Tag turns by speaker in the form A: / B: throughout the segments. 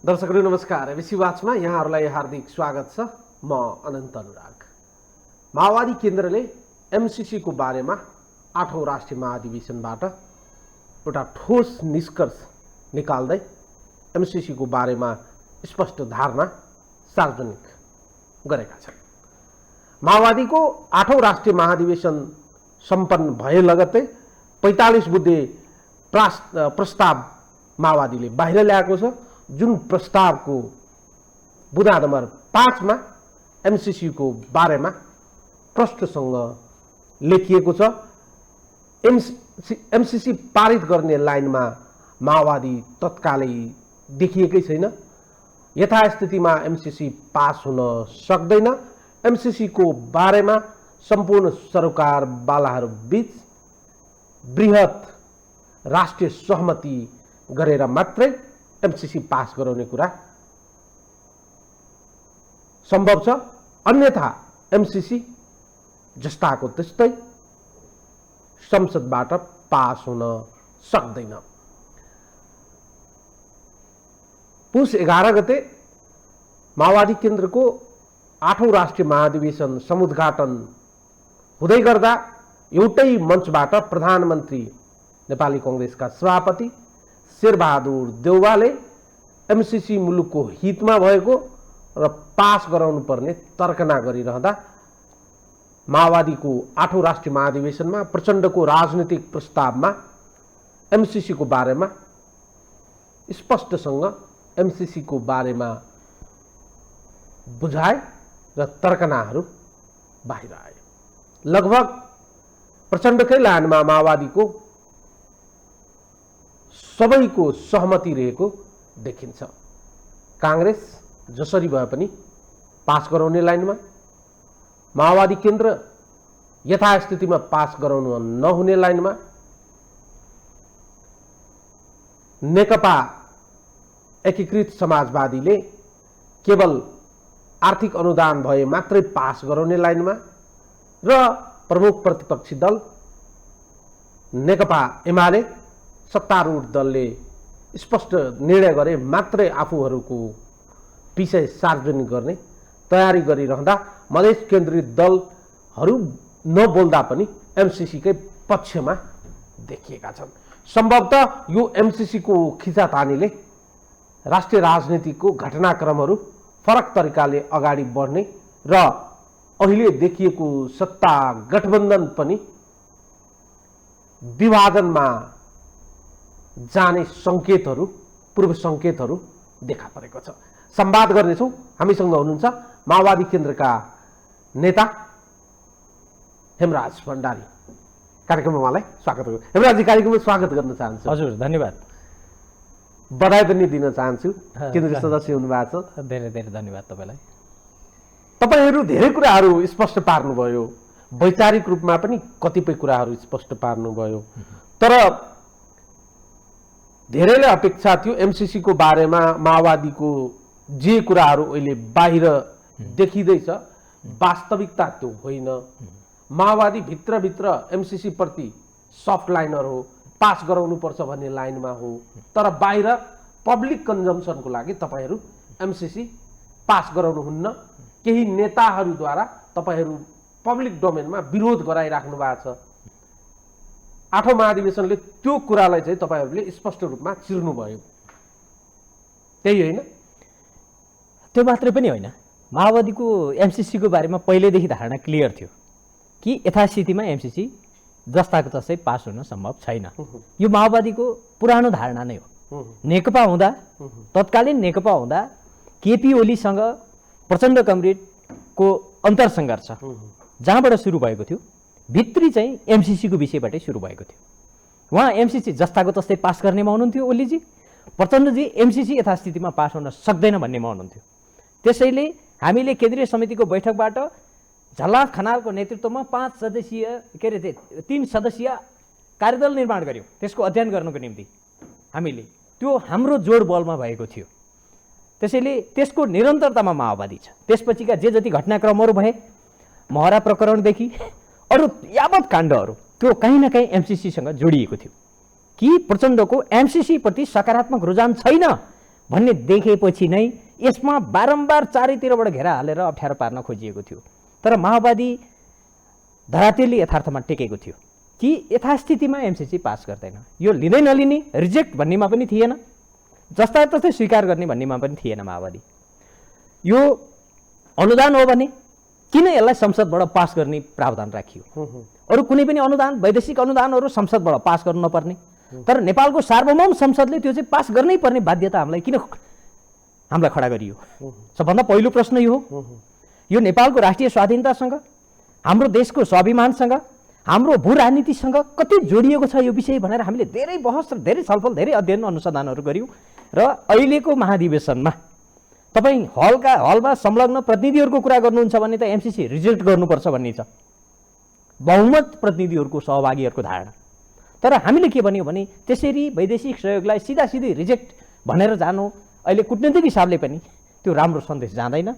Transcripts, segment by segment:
A: दर्शकहरू नमस्कार। एबिसी वाचमा यहाँहरूलाई हार्दिक स्वागत छ। म अनन्त अनुराग। माओवादी केन्द्रले एमसीसी को बारेमा 8औं राष्ट्रिय महाधिवेशनबाट एउटा ठोस निष्कर्ष निकाल्दै एमसीसी को बारेमा स्पष्ट धारणा सार्वजनिक गरेका छन्। माओवादीको 8औं राष्ट्रिय महाधिवेशन सम्पन्न भए लगत्तै 45 बुँदे प्रस्ताव माओवादीले बाहिर ल्याएको छ, जुन प्रस्तावको बुँदा नम्बर 5 मा एमसीसी को बारेमा प्रश्नसँग लेखिएको छ। एमसीसी पारित गर्ने लाइनमा माओवादी तत्कालै देखिएकै छैन। यथास्थितिमा एमसीसी पास हुन सक्दैन। एमसीसी को बारेमा सम्पूर्ण सरकारवालाहरू बीच बृहत राष्ट्रिय सहमति गरेर मात्रै एमसीसी पास गराउने कुरा सम्भव छ। अन्यथा एमसीसी जस्ताको त्यस्तै संसदबाट पास हुन सक्दैन। पुस 11 गते माओवादी केन्द्रको 8औं राष्ट्रिय महाधिवेशन समुद्घाटन हुँदै गर्दा एउटै मञ्चबाट प्रधानमन्त्री नेपाली कांग्रेसका सभापति शेरबहादुर देउवाले एमसीसी मुलुकको हितमा भएको र पास गराउनु पर्ने तर्कना गरिरहँदा माओवादीको 8औं राष्ट्रिय महाधिवेशनमा प्रचण्डको राजनीतिक प्रस्तावमा एमसीसी को बारेमा स्पष्टसँग एमसीसी को बारेमा बुझाए र तर्कनाहरू बाहिर आए। लगभग प्रचण्डकै लाइनमा माओवादीको सबैको सहमति रहेको देखिन्छ। कांग्रेस जसरी भए पनि पास गराउने लाइनमा, माओवादी केन्द्र यथास्थितिमा पास गराउन नहुने लाइनमा, नेकपा एकीकृत समाजवादीले केवल आर्थिक अनुदान भए मात्रै पास गराउने लाइनमा र प्रमुख प्रतिपक्षी दल नेकपा एमाले सत्तारूढ दलले स्पष्ट निर्णय गरे मात्रै आफूहरूको विषय सार्वजनिक गर्ने तयारी गरिरहँदा मधेस केन्द्रित दलहरू नबोल्दा पनि एमसीसी कै पक्षमा देखिएका छन्। सम्भवतः यो एमसीसी को खिचातानीले राष्ट्रिय राजनीतिको घटनाक्रमहरू फरक तरिकाले अगाडि बढ्ने र अहिले देखिएको सत्ता गठबन्धन पनि विभाजनमा जाने संकेतहरू, पूर्व संकेतहरू देखा परेको छ। संवाद गर्नेछौँ। हामीसँग हुनुहुन्छ माओवादी केन्द्रका नेता हेमराज भण्डारी। कार्यक्रममा उहाँलाई स्वागत गर्छु। हेमराजजी, कार्यक्रममा स्वागत गर्न चाहन्छु।
B: हजुर, धन्यवाद।
A: बधाई पनि दिन चाहन्छु, केन्द्रीय सदस्य हुनुभएको छ।
B: धेरै धेरै धन्यवाद तपाईलाई।
A: तपाईहरू धेरै कुराहरू स्पष्ट पार्नुभयो, वैचारिक रूपमा पनि कतिपय कुराहरू स्पष्ट पार्नुभयो, तर धेरैले अपेक्षा थियो एमसीसी को बारेमा माओवादीको जे कुराहरू अहिले बाहिर देखिँदैछ वास्तविकता त्यो होइन। माओवादी भित्रभित्र एमसीसी प्रति सफ्ट लाइनर हो, पास गराउनु पर्छ भन्ने लाइनमा हो, तर बाहिर पब्लिक कन्जम्सनको लागि तपाईहरू एमसीसी पास गराउनुहुन्न। केही नेताहरूद्वारा तपाईहरू पब्लिक डोमेनमा विरोध गराइराख्नु भएको छ। 8औं महाधिवेशनले त्यो कुरालाई चाहिँ तपाईहरूले स्पष्ट रूपमा चिर्नुभयो, त्यही होइन?
B: त्यो मात्रै पनि होइन, माओवादीको एमसीसी को बारेमा पहिल्यैदेखि धारणा क्लियर थियो कि यथास्थितिमा एमसीसी जस्ताको तस्तै पास हुन सम्भव छैन। यो माओवादीको पुरानो धारणा नै हो। नेकपा हुँदा, तत्कालीन नेकपा हुँदा केपी ओलीसँग प्रचण्ड कमरेडको अन्तरसङ्घर्ष जहाँबाट सुरु भएको थियो, भित्री चाहिँ एमसीसी को विषयबाटै सुरु भएको थियो। उहाँ एमसीसी जस्ताको तस्तै पास गर्नेमा हुनुहुन्थ्यो ओलीजी, प्रचण्डजी एमसीसी यथास्थितिमा पास हुन सक्दैन भन्नेमा हुनुहुन्थ्यो। त्यसैले हामीले केन्द्रीय समितिको बैठकबाट झलनाथ खनालको नेतृत्वमा 3 सदस्यीय कार्यदल निर्माण गर्यौँ। त्यसको अध्ययन गर्नको निम्ति हामीले त्यो हाम्रो जोड बलमा भएको थियो। त्यसैले त्यसको निरन्तरतामा माओवादी छ। त्यसपछिका जे जति घटनाक्रमहरू भए, महरा प्रकरणदेखि अरू यावत काण्डहरू, त्यो कहीँ न कहीँ एमसीसीसँग जोडिएको थियो कि प्रचण्डको एमसीसी प्रति सकारात्मक रुझान छैन भन्ने देखेपछि नै यसमा बारम्बार चारैतिरबाट घेरा हालेर अप्ठ्यारो पार्न खोजिएको थियो। तर माओवादी धरातेली यथार्थमा टेकेको थियो कि यथास्थितिमा एमसिसी पास गर्दैन, यो लिँदै नलिने, रिजेक्ट भन्नेमा पनि थिएन, जस्ता तस्तै स्वीकार गर्ने भन्नेमा पनि थिएन माओवादी। यो अनुदान हो भने किन यसलाई संसदबाट पास गर्ने प्रावधान राखियो? अरू कुनै पनि अनुदान, वैदेशिक अनुदानहरू संसदबाट पास गर्नु नपर्ने, तर नेपालको सार्वभौम संसदले त्यो चाहिँ पास गर्नै पर्ने बाध्यता हामीलाई खडा गरियो। सबभन्दा पहिलो प्रश्न यो हो। यो नेपालको राष्ट्रिय स्वाधीनतासँग, हाम्रो देशको स्वाभिमानसँग, हाम्रो भू राजनीतिसँग कति जोडिएको छ यो विषय भनेर हामीले धेरै बहस र धेरै छलफल, धेरै अध्ययन अनुसन्धानहरू गर्यौँ। र अहिलेको महाधिवेशनमा तपाईँ हलमा संलग्न प्रतिनिधिहरूको कुरा गर्नुहुन्छ भने त एमसिसी रिजेक्ट गर्नुपर्छ भन्ने छ, बहुमत प्रतिनिधिहरूको सहभागीहरूको धारणा। तर हामीले के भन्यो भने त्यसरी वैदेशिक सहयोगलाई सिधासिधी रिजेक्ट भनेर जानु अहिले कूटनीतिक हिसाबले पनि त्यो राम्रो सन्देश जाँदैन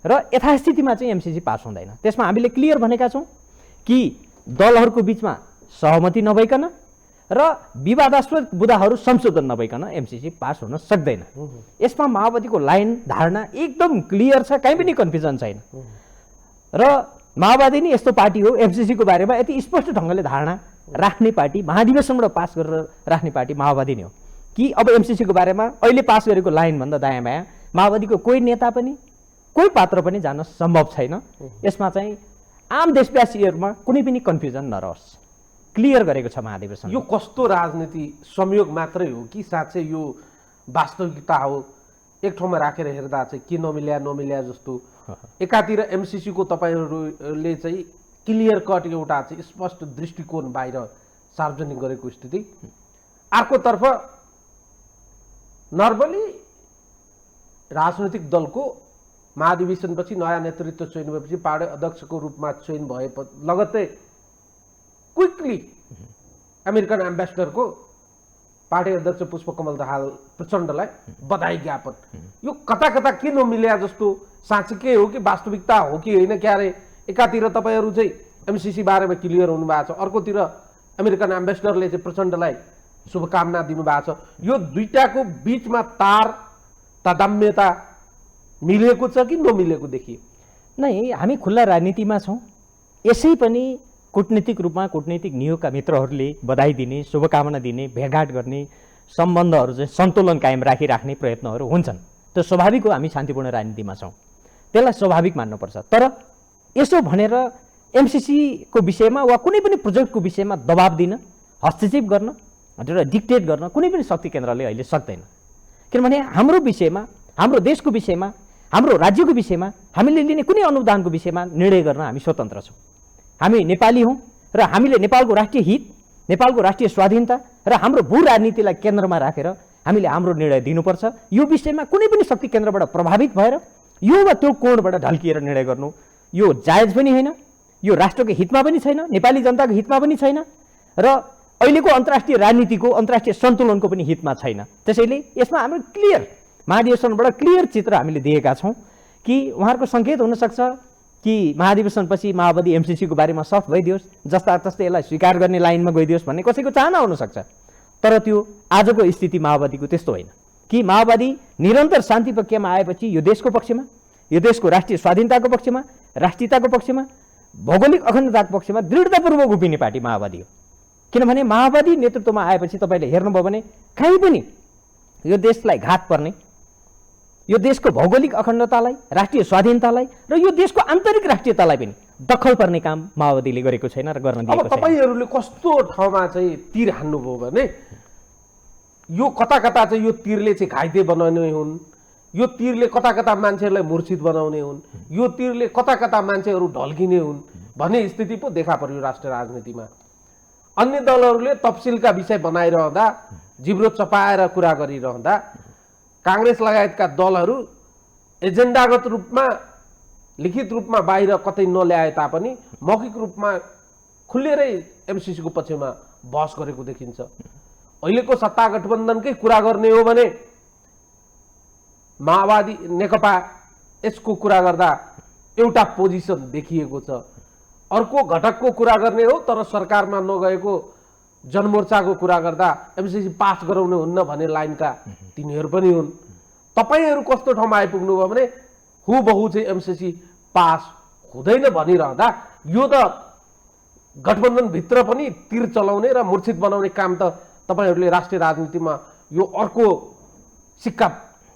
B: र यथास्थितिमा चाहिँ एमसिसी पास हुँदैन। त्यसमा हामीले क्लियर भनेका छौँ कि दलहरूको बिचमा सहमति नभइकन र विवादास्पद मुद्दाहरू संशोधन नभइकन एमसिसी पास हुन सक्दैन। यसमा माओवादीको लाइन धारणा एकदम क्लियर छ, कहीँ पनि कन्फ्युजन छैन। र माओवादी नै यस्तो पार्टी हो एमसिसीको बारेमा यति स्पष्ट ढङ्गले धारणा राख्ने पार्टी, महाधिवेशनबाट पास गरेर राख्ने पार्टी माओवादी नै हो कि अब एमसिसीको बारेमा अहिले पास गरेको लाइनभन्दा दायाँ बायाँ माओवादीको कोही नेता पनि, कोही पात्र पनि जान सम्भव छैन। यसमा चाहिँ आम देशवासीहरूमा कुनै पनि कन्फ्युजन नरहोस्, क्लियर गरेको छ महाधिवेशन।
A: यो कस्तो राजनीति संयोग मात्रै हो कि साँच्चै यो वास्तविकता हो? एक ठाउँमा राखेर हेर्दा चाहिँ के नमिल्या जस्तो। एकातिर एमसिसीको तपाईँहरूले चाहिँ क्लियर कट एउटा चाहिँ स्पष्ट दृष्टिकोण बाहिर सार्वजनिक गरेको स्थिति, अर्कोतर्फ नर्मली राजनैतिक दलको महाधिवेशनपछि नयाँ नेतृत्व चयन भएपछि पार्टी अध्यक्षको रूपमा चयन भए लगत्तै क्विकली अमेरिकन एम्बेसडरको पार्टी अध्यक्ष पुष्पकमल दाहाल प्रचण्डलाई बधाई ज्ञापन। यो कता कता के नमिल्या जस्तो साँच्चै हो कि वास्तविकता हो कि होइन? क्यारे एकातिर तपाईँहरू चाहिँ एमसिसी बारेमा क्लियर हुनुभएको छ, अर्कोतिर अमेरिकन एम्बेसडरले चाहिँ प्रचण्डलाई शुभकामना दिनुभएको छ। यो दुईटाको बिचमा तादाम्यता मिलेको छ कि नमिलेको देखियो?
B: नै, हामी खुल्ला राजनीतिमा छौँ। यसै पनि कूटनीतिक रूपमा कूटनीतिक नियोगका मित्रहरूले बधाई दिने, शुभकामना दिने, भेटघाट गर्ने, सम्बन्धहरू चाहिँ सन्तुलन कायम राखिराख्ने प्रयत्नहरू हुन्छन्। त्यो स्वाभाविक हो, हामी शान्तिपूर्ण राजनीतिमा छौँ, त्यसलाई स्वाभाविक मान्नुपर्छ। तर यसो भनेर एमसिसीको विषयमा वा कुनै पनि प्रोजेक्टको विषयमा दबाब दिन, हस्तक्षेप गर्न, एउटा डिक्टेट गर्न कुनै पनि शक्ति केन्द्रले अहिले सक्दैन। किनभने हाम्रो विषयमा, हाम्रो देशको विषयमा, हाम्रो राज्यको विषयमा हामीले लिने कुनै अनुदानको विषयमा निर्णय गर्न हामी स्वतन्त्र छौँ। हामी नेपाली हौँ र हामीले नेपालको राष्ट्रिय हित, नेपालको राष्ट्रिय स्वाधीनता र हाम्रो भू राजनीतिलाई केन्द्रमा राखेर हामीले हाम्रो निर्णय दिनुपर्छ। यो विषयमा कुनै पनि शक्ति केन्द्रबाट प्रभावित भएर यो वा त्यो कोणबाट ढल्किएर निर्णय गर्नु यो जायज पनि होइन, यो राष्ट्रको हितमा पनि छैन, नेपाली जनताको हितमा पनि छैन र अहिलेको अन्तर्राष्ट्रिय राजनीतिको, अन्तर्राष्ट्रिय सन्तुलनको पनि हितमा छैन। त्यसैले यसमा हाम्रो क्लियर महाधिवेशनबाट क्लियर चित्र हामीले दिएका छौँ कि उहाँहरूको सङ्केत हुनसक्छ कि महाधिवेशनपछि माओवादी एमसिसीको बारेमा सफ्ट भइदियोस्, जस्ता तस्तै यसलाई स्वीकार गर्ने लाइनमा गइदियोस् भन्ने कसैको चाहना हुनसक्छ। तर त्यो आजको स्थिति माओवादीको त्यस्तो होइन कि माओवादी निरन्तर शान्ति प्रक्रियामा आएपछि यो देशको पक्षमा, यो देशको राष्ट्रिय स्वाधीनताको पक्षमा, राष्ट्रियताको पक्षमा, भौगोलिक अखण्डताको पक्षमा दृढतापूर्वक उभिने पार्टी माओवादी हो। किनभने माओवादी नेतृत्वमा आएपछि तपाईँले हेर्नुभयो भने कहीँ पनि यो देशलाई घात पर्ने, यो देशको भौगोलिक अखण्डतालाई, राष्ट्रिय स्वाधीनतालाई र यो देशको आन्तरिक राष्ट्रियतालाई पनि दखल पर्ने काम माओवादीले गरेको छैन र गर्न दिएको छैन।
A: अब तपाईँहरूले कस्तो ठाउँमा चाहिँ तीर हान्नुभयो भने यो कता कता चाहिँ यो तीरले चाहिँ घाइते बनाउने हुन्, यो तीरले कता कता मान्छेहरूलाई मूर्छित बनाउने हुन्, यो तीरले कता कता मान्छेहरू ढल्किने हुन् भन्ने स्थिति पो देखा पर्यो राष्ट्रिय राजनीतिमा। अन्य दलहरूले तफसिलका विषय बनाइरहँदा, जिब्रो चपाएर कुरा गरिरहँदा काङ्ग्रेस लगायतका दलहरू एजेन्डागत रूपमा, लिखित रूपमा बाहिर कतै नल्याए तापनि मौखिक रूपमा खुलेरै एमसिसीको पक्षमा बहस गरेको देखिन्छ। अहिलेको सत्ता गठबन्धनकै कुरा गर्ने हो भने माओवादी नेकपा यसको कुरा गर्दा एउटा पोजिसन देखिएको छ, अर्को घटकको कुरा गर्ने हो तर सरकारमा नगएको जनमोर्चाको कुरा गर्दा एमसिसी पास गराउने हुन्न भन्ने लाइनका तिनीहरू पनि हुन्। तपाईहरू कस्तो ठाउँमा आइपुग्नु भयो भने हुबहु चाहिँ एमसीसी पास हुँदैन भनिरहँदा यो त गठबन्धनभित्र पनि तीर चलाउने र मूर्छित बनाउने काम त तपाईहरूले राष्ट्रिय राजनीतिमा यो अर्को सिक्का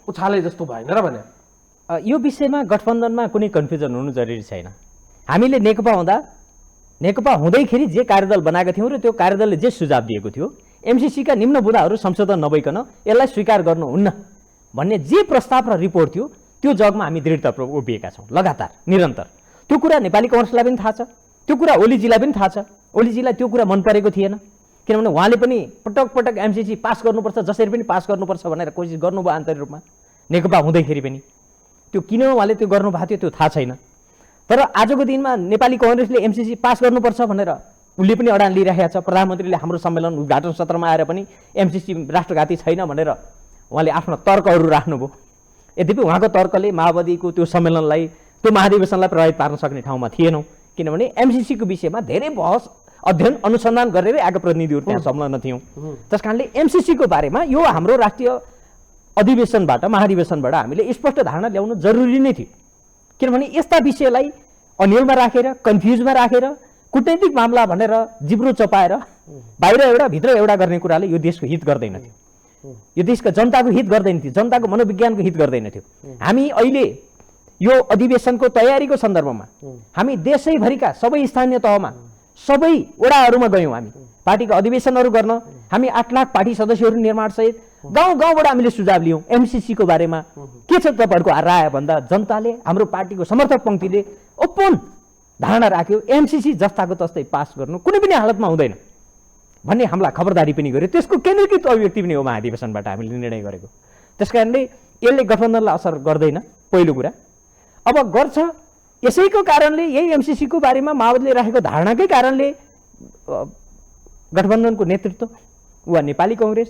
A: उछाले जस्तो भएन र भने?
B: यो विषयमा गठबन्धनमा कुनै कन्फ्युजन हुनु जरुरी छैन। हामीले नेकपा हुँदैखेरि जे कार्यदल बनाएका थियौँ र त्यो कार्यदलले जे सुझाव दिएको थियो एमसीसीका निम्न बुँदाहरू संशोधन नभइकन यसलाई स्वीकार गर्नुहुन्न भन्ने जे प्रस्ताव र रिपोर्ट थियो त्यो जगमा हामी दृढतापूर्वक उभिएका छौँ लगातार निरन्तर। त्यो कुरा नेपाली कांग्रेसलाई पनि थाहा छ, त्यो कुरा ओलीजीलाई पनि थाहा छ। ओलीजीलाई त्यो कुरा मन परेको थिएन किनभने उहाँले पनि पटक पटक एमसीसी पास गर्नुपर्छ, जसरी पनि पास गर्नुपर्छ भनेर कोसिस गर्नुभयो आन्तरिक रूपमा नेकपा हुँदैखेरि पनि। त्यो किन उहाँले त्यो गर्नुभएको थियो त्यो थाहा छैन। तर आजको दिनमा नेपाली कांग्रेसले एमसीसी पास गर्नुपर्छ भनेर उसले पनि अडान लिइरहेको छ। प्रधानमन्त्रीले हाम्रो सम्मेलन उद्घाटन सत्रमा आएर पनि एमसीसी राष्ट्रघाती छैन भनेर उहाँले आफ्नो तर्कहरू राख्नुभयो। यद्यपि उहाँको तर्कले माओवादीको त्यो सम्मेलनलाई त्यो महाधिवेशनलाई प्रभावित पार्न सक्ने ठाउँमा थिएनौँ किनभने एमसीसीको विषयमा धेरै बहस अध्ययन अनुसन्धान गरेर आएको प्रतिनिधिहरू त्यहाँ संलग्न थियौँ। त्यस कारणले एमसीसीको बारेमा यो हाम्रो राष्ट्रिय अधिवेशनबाट महाधिवेशनबाट हामीले स्पष्ट धारणा ल्याउनु जरुरी नै थियो किनभने यस्ता विषयलाई अन्यलमा राखेर कन्फ्युजमा राखेर कूटनैतिक मामला भनेर जिब्रो चपाएर बाहिर एउटा भित्र एउटा गर्ने कुराले यो देशको हित गर्दैन थियो, यो देशका जनताको हित गर्दैन थियो, जनताको मनोविज्ञानको हित गर्दैन थियो। हामी अहिले यो अधिवेशनको तयारीको सन्दर्भमा हामी देशैभरिका सबै स्थानीय तहमा सबै वडाहरूमा गयौँ। हामी पार्टीका अधिवेशनहरू गर्न हामी 8 लाख पार्टी सदस्यहरू निर्माण सहित गाउँ गाउँबाट हामीले सुझाव लियौँ एमसीसीको बारेमा के छ तपाईँहरूको राय भन्दा जनताले हाम्रो पार्टीको समर्थक पङ्क्तिले ओपन धारणा राख्यो एमसीसी जस्ताको तस्तै पास गर्नु कुनै पनि हालतमा हुँदैन भन्ने हामीलाई खबरदारी पनि गर्यो। त्यसको केन्द्रीकृत अभिव्यक्ति पनि हो महाधिवेशनबाट हामीले निर्णय गरेको। त्यसकारणले यसले गठबन्धनलाई असर गर्दैन पहिलो कुरा। अब गर्छ यसैको कारणले यही एमसीसीको बारेमा माओवादीले राखेको धारणाकै कारणले गठबन्धनको नेतृत्व वा नेपाली कांग्रेस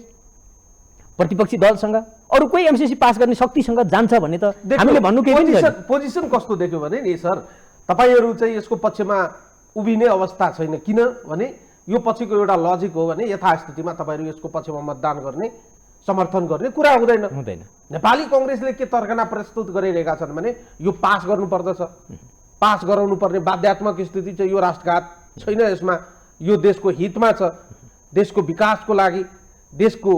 B: प्रतिपक्षी दलसँग अरू कोही एमसीसी पास गर्ने शक्तिसँग जान्छ भन्ने त हामीले भन्नु केही पनि छैन।
A: पोजिसन कस्तो देख्यो भने नि सर तपाईहरू चाहिँ यसको पक्षमा उभिने अवस्था छैन किनभने यो पछिको एउटा लजिक हो भने यथास्थितिमा तपाईहरू यसको पक्षमा मतदान गर्ने समर्थन गर्ने कुरा हुँदैन। नेपाली कांग्रेसले के तर्कना प्रस्तुत गरिरहेका छन् भने यो पास गर्नुपर्दछ, पास गराउनु पर्ने बाध्यात्मक स्थिति चाहिँ यो राष्ट्रघात छैन, यसमा यो देशको हितमा छ, देशको विकासको लागि देशको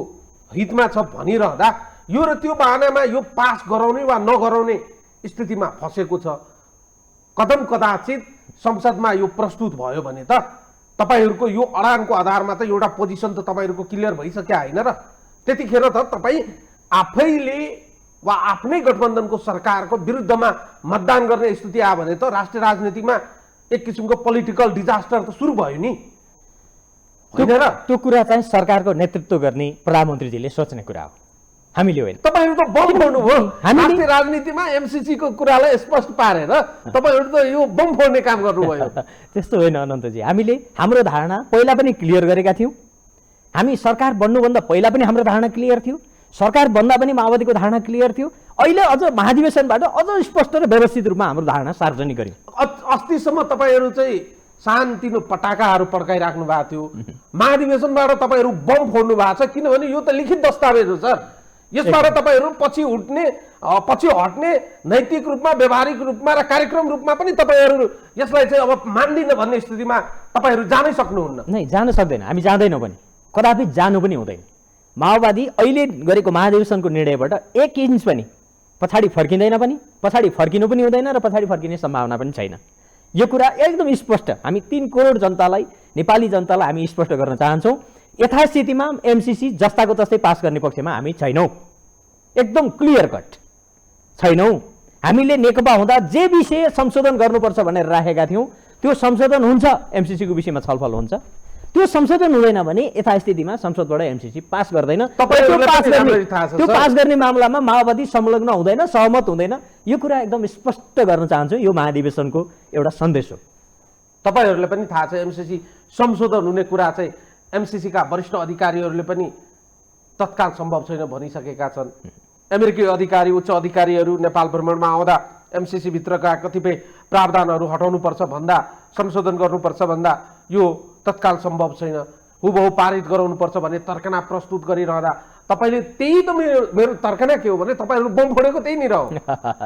A: हितमा छ भनिरहँदा यो र त्यो बहानामा यो पास गराउने वा नगराउने स्थितिमा फसेको छ। कदम कदाचित संसदमा यो प्रस्तुत भयो भने त तपाईहरूको यो अडानको आधारमा त एउटा पोजिसन त तपाईहरूको क्लियर भइसक्यो होइन र? त्यतिखेर त तपाईँ आफैले वा आफ्नै गठबन्धनको सरकारको विरुद्धमा मतदान गर्ने स्थिति आयो भने त राष्ट्रिय राजनीतिमा एक किसिमको पोलिटिकल डिजास्टर त सुरु भयो नि होइन र?
B: त्यो कुरा चाहिँ सरकारको नेतृत्व गर्ने प्रधानमन्त्रीजीले सोच्ने कुरा हो, हामीले होइन।
A: तपाईहरू त बम फोड्नुभयो राष्ट्रिय राजनीतिमा एमसीसी को कुरालाई स्पष्ट पारेर तपाईहरू त यो बम फोड्ने काम गर्नुभयो।
B: त्यस्तो होइन अनन्तजी, हामीले हाम्रो धारणा पहिला पनि क्लियर गरेका थियौँ। हामी सरकार बन्नुभन्दा पहिला पनि हाम्रो धारणा क्लियर थियो, सरकार बन्दा पनि माओवादीको धारणा क्लियर थियो। अहिले अझ महाधिवेशनबाट अझ स्पष्ट र व्यवस्थित रूपमा हाम्रो धारणा सार्वजनिक गर्यौँ।
A: अस्तिसम्म तपाईहरू चाहिँ सानतिनो पटाकाहरू पड्काइराख्नु भएको थियो, महाधिवेशनबाट तपाईहरू बम फोड्नु भएको छ किनभने यो त लिखित दस्तावेज हो सर। यसबाट तपाईहरू पछि हट्ने नैतिक रूपमा व्यवहारिक रूपमा र कार्यक्रम रूपमा पनि तपाईहरू यसलाई चाहिँ अब मान्दिन भन्ने स्थितिमा तपाईहरू जानै सक्नुहुन्न।
B: नै जान सक्दैन, हामी जाँदैनौँ पनि, कदापि जानु पनि हुँदैन। माओवादी अहिले गरेको महाधिवेशनको निर्णयबाट 1 इन्च पनि पछाडि फर्किँदैन पनि, पछाडि फर्किनु पनि हुँदैन र पछाडि फर्किने सम्भावना पनि छैन। यो कुरा एकदम स्पष्ट हामी 3 करोड जनतालाई, नेपाली जनतालाई हामी स्पष्ट गर्न चाहन्छौँ। यथास्थितिमा एमसीसी जस्ताको तस्तै पास गर्ने पक्षमा हामी छैनौँ, एकदम क्लियर कट छैनौँ। हामीले नेकपा हुँदा जे विषय संशोधन गर्नुपर्छ भनेर राखेका थियौँ त्यो संशोधन हुन्छ, एमसीसीको विषयमा छलफल हुन्छ। त्यो संशोधन हुँदैन भने यथास्थितिमा संसदबाट एमसीसी पास गर्दैन। त्यो पास गर्ने मामलामा माओवादी संलग्न हुँदैन, सहमत हुँदैन। यो कुरा एकदम स्पष्ट गर्न चाहन्छु, यो महाधिवेशनको एउटा सन्देश हो।
A: तपाईहरूले पनि थाहा छ एमसीसी संशोधन हुने कुरा चाहिँ एमसीसी का वरिष्ठ अधिकारीहरूले पनि तत्काल सम्भव छैन भनिसकेका छन्। अमेरिकी अधिकारी, उच्च अधिकारीहरू नेपाल भ्रमणमा आउँदा एमसीसी भित्रका कतिपय प्रावधानहरू हटाउनुपर्छ भन्दा, संशोधन गर्नुपर्छ भन्दा यो तत्काल सम्भव छैन, हुबहु पारित गराउनुपर्छ भन्ने तर्कना प्रस्तुत गरिरहँदा तपाईले त्यही त मेरो तर्कना के हो भने तपाईहरु बम फोडेको त्यही निर हो।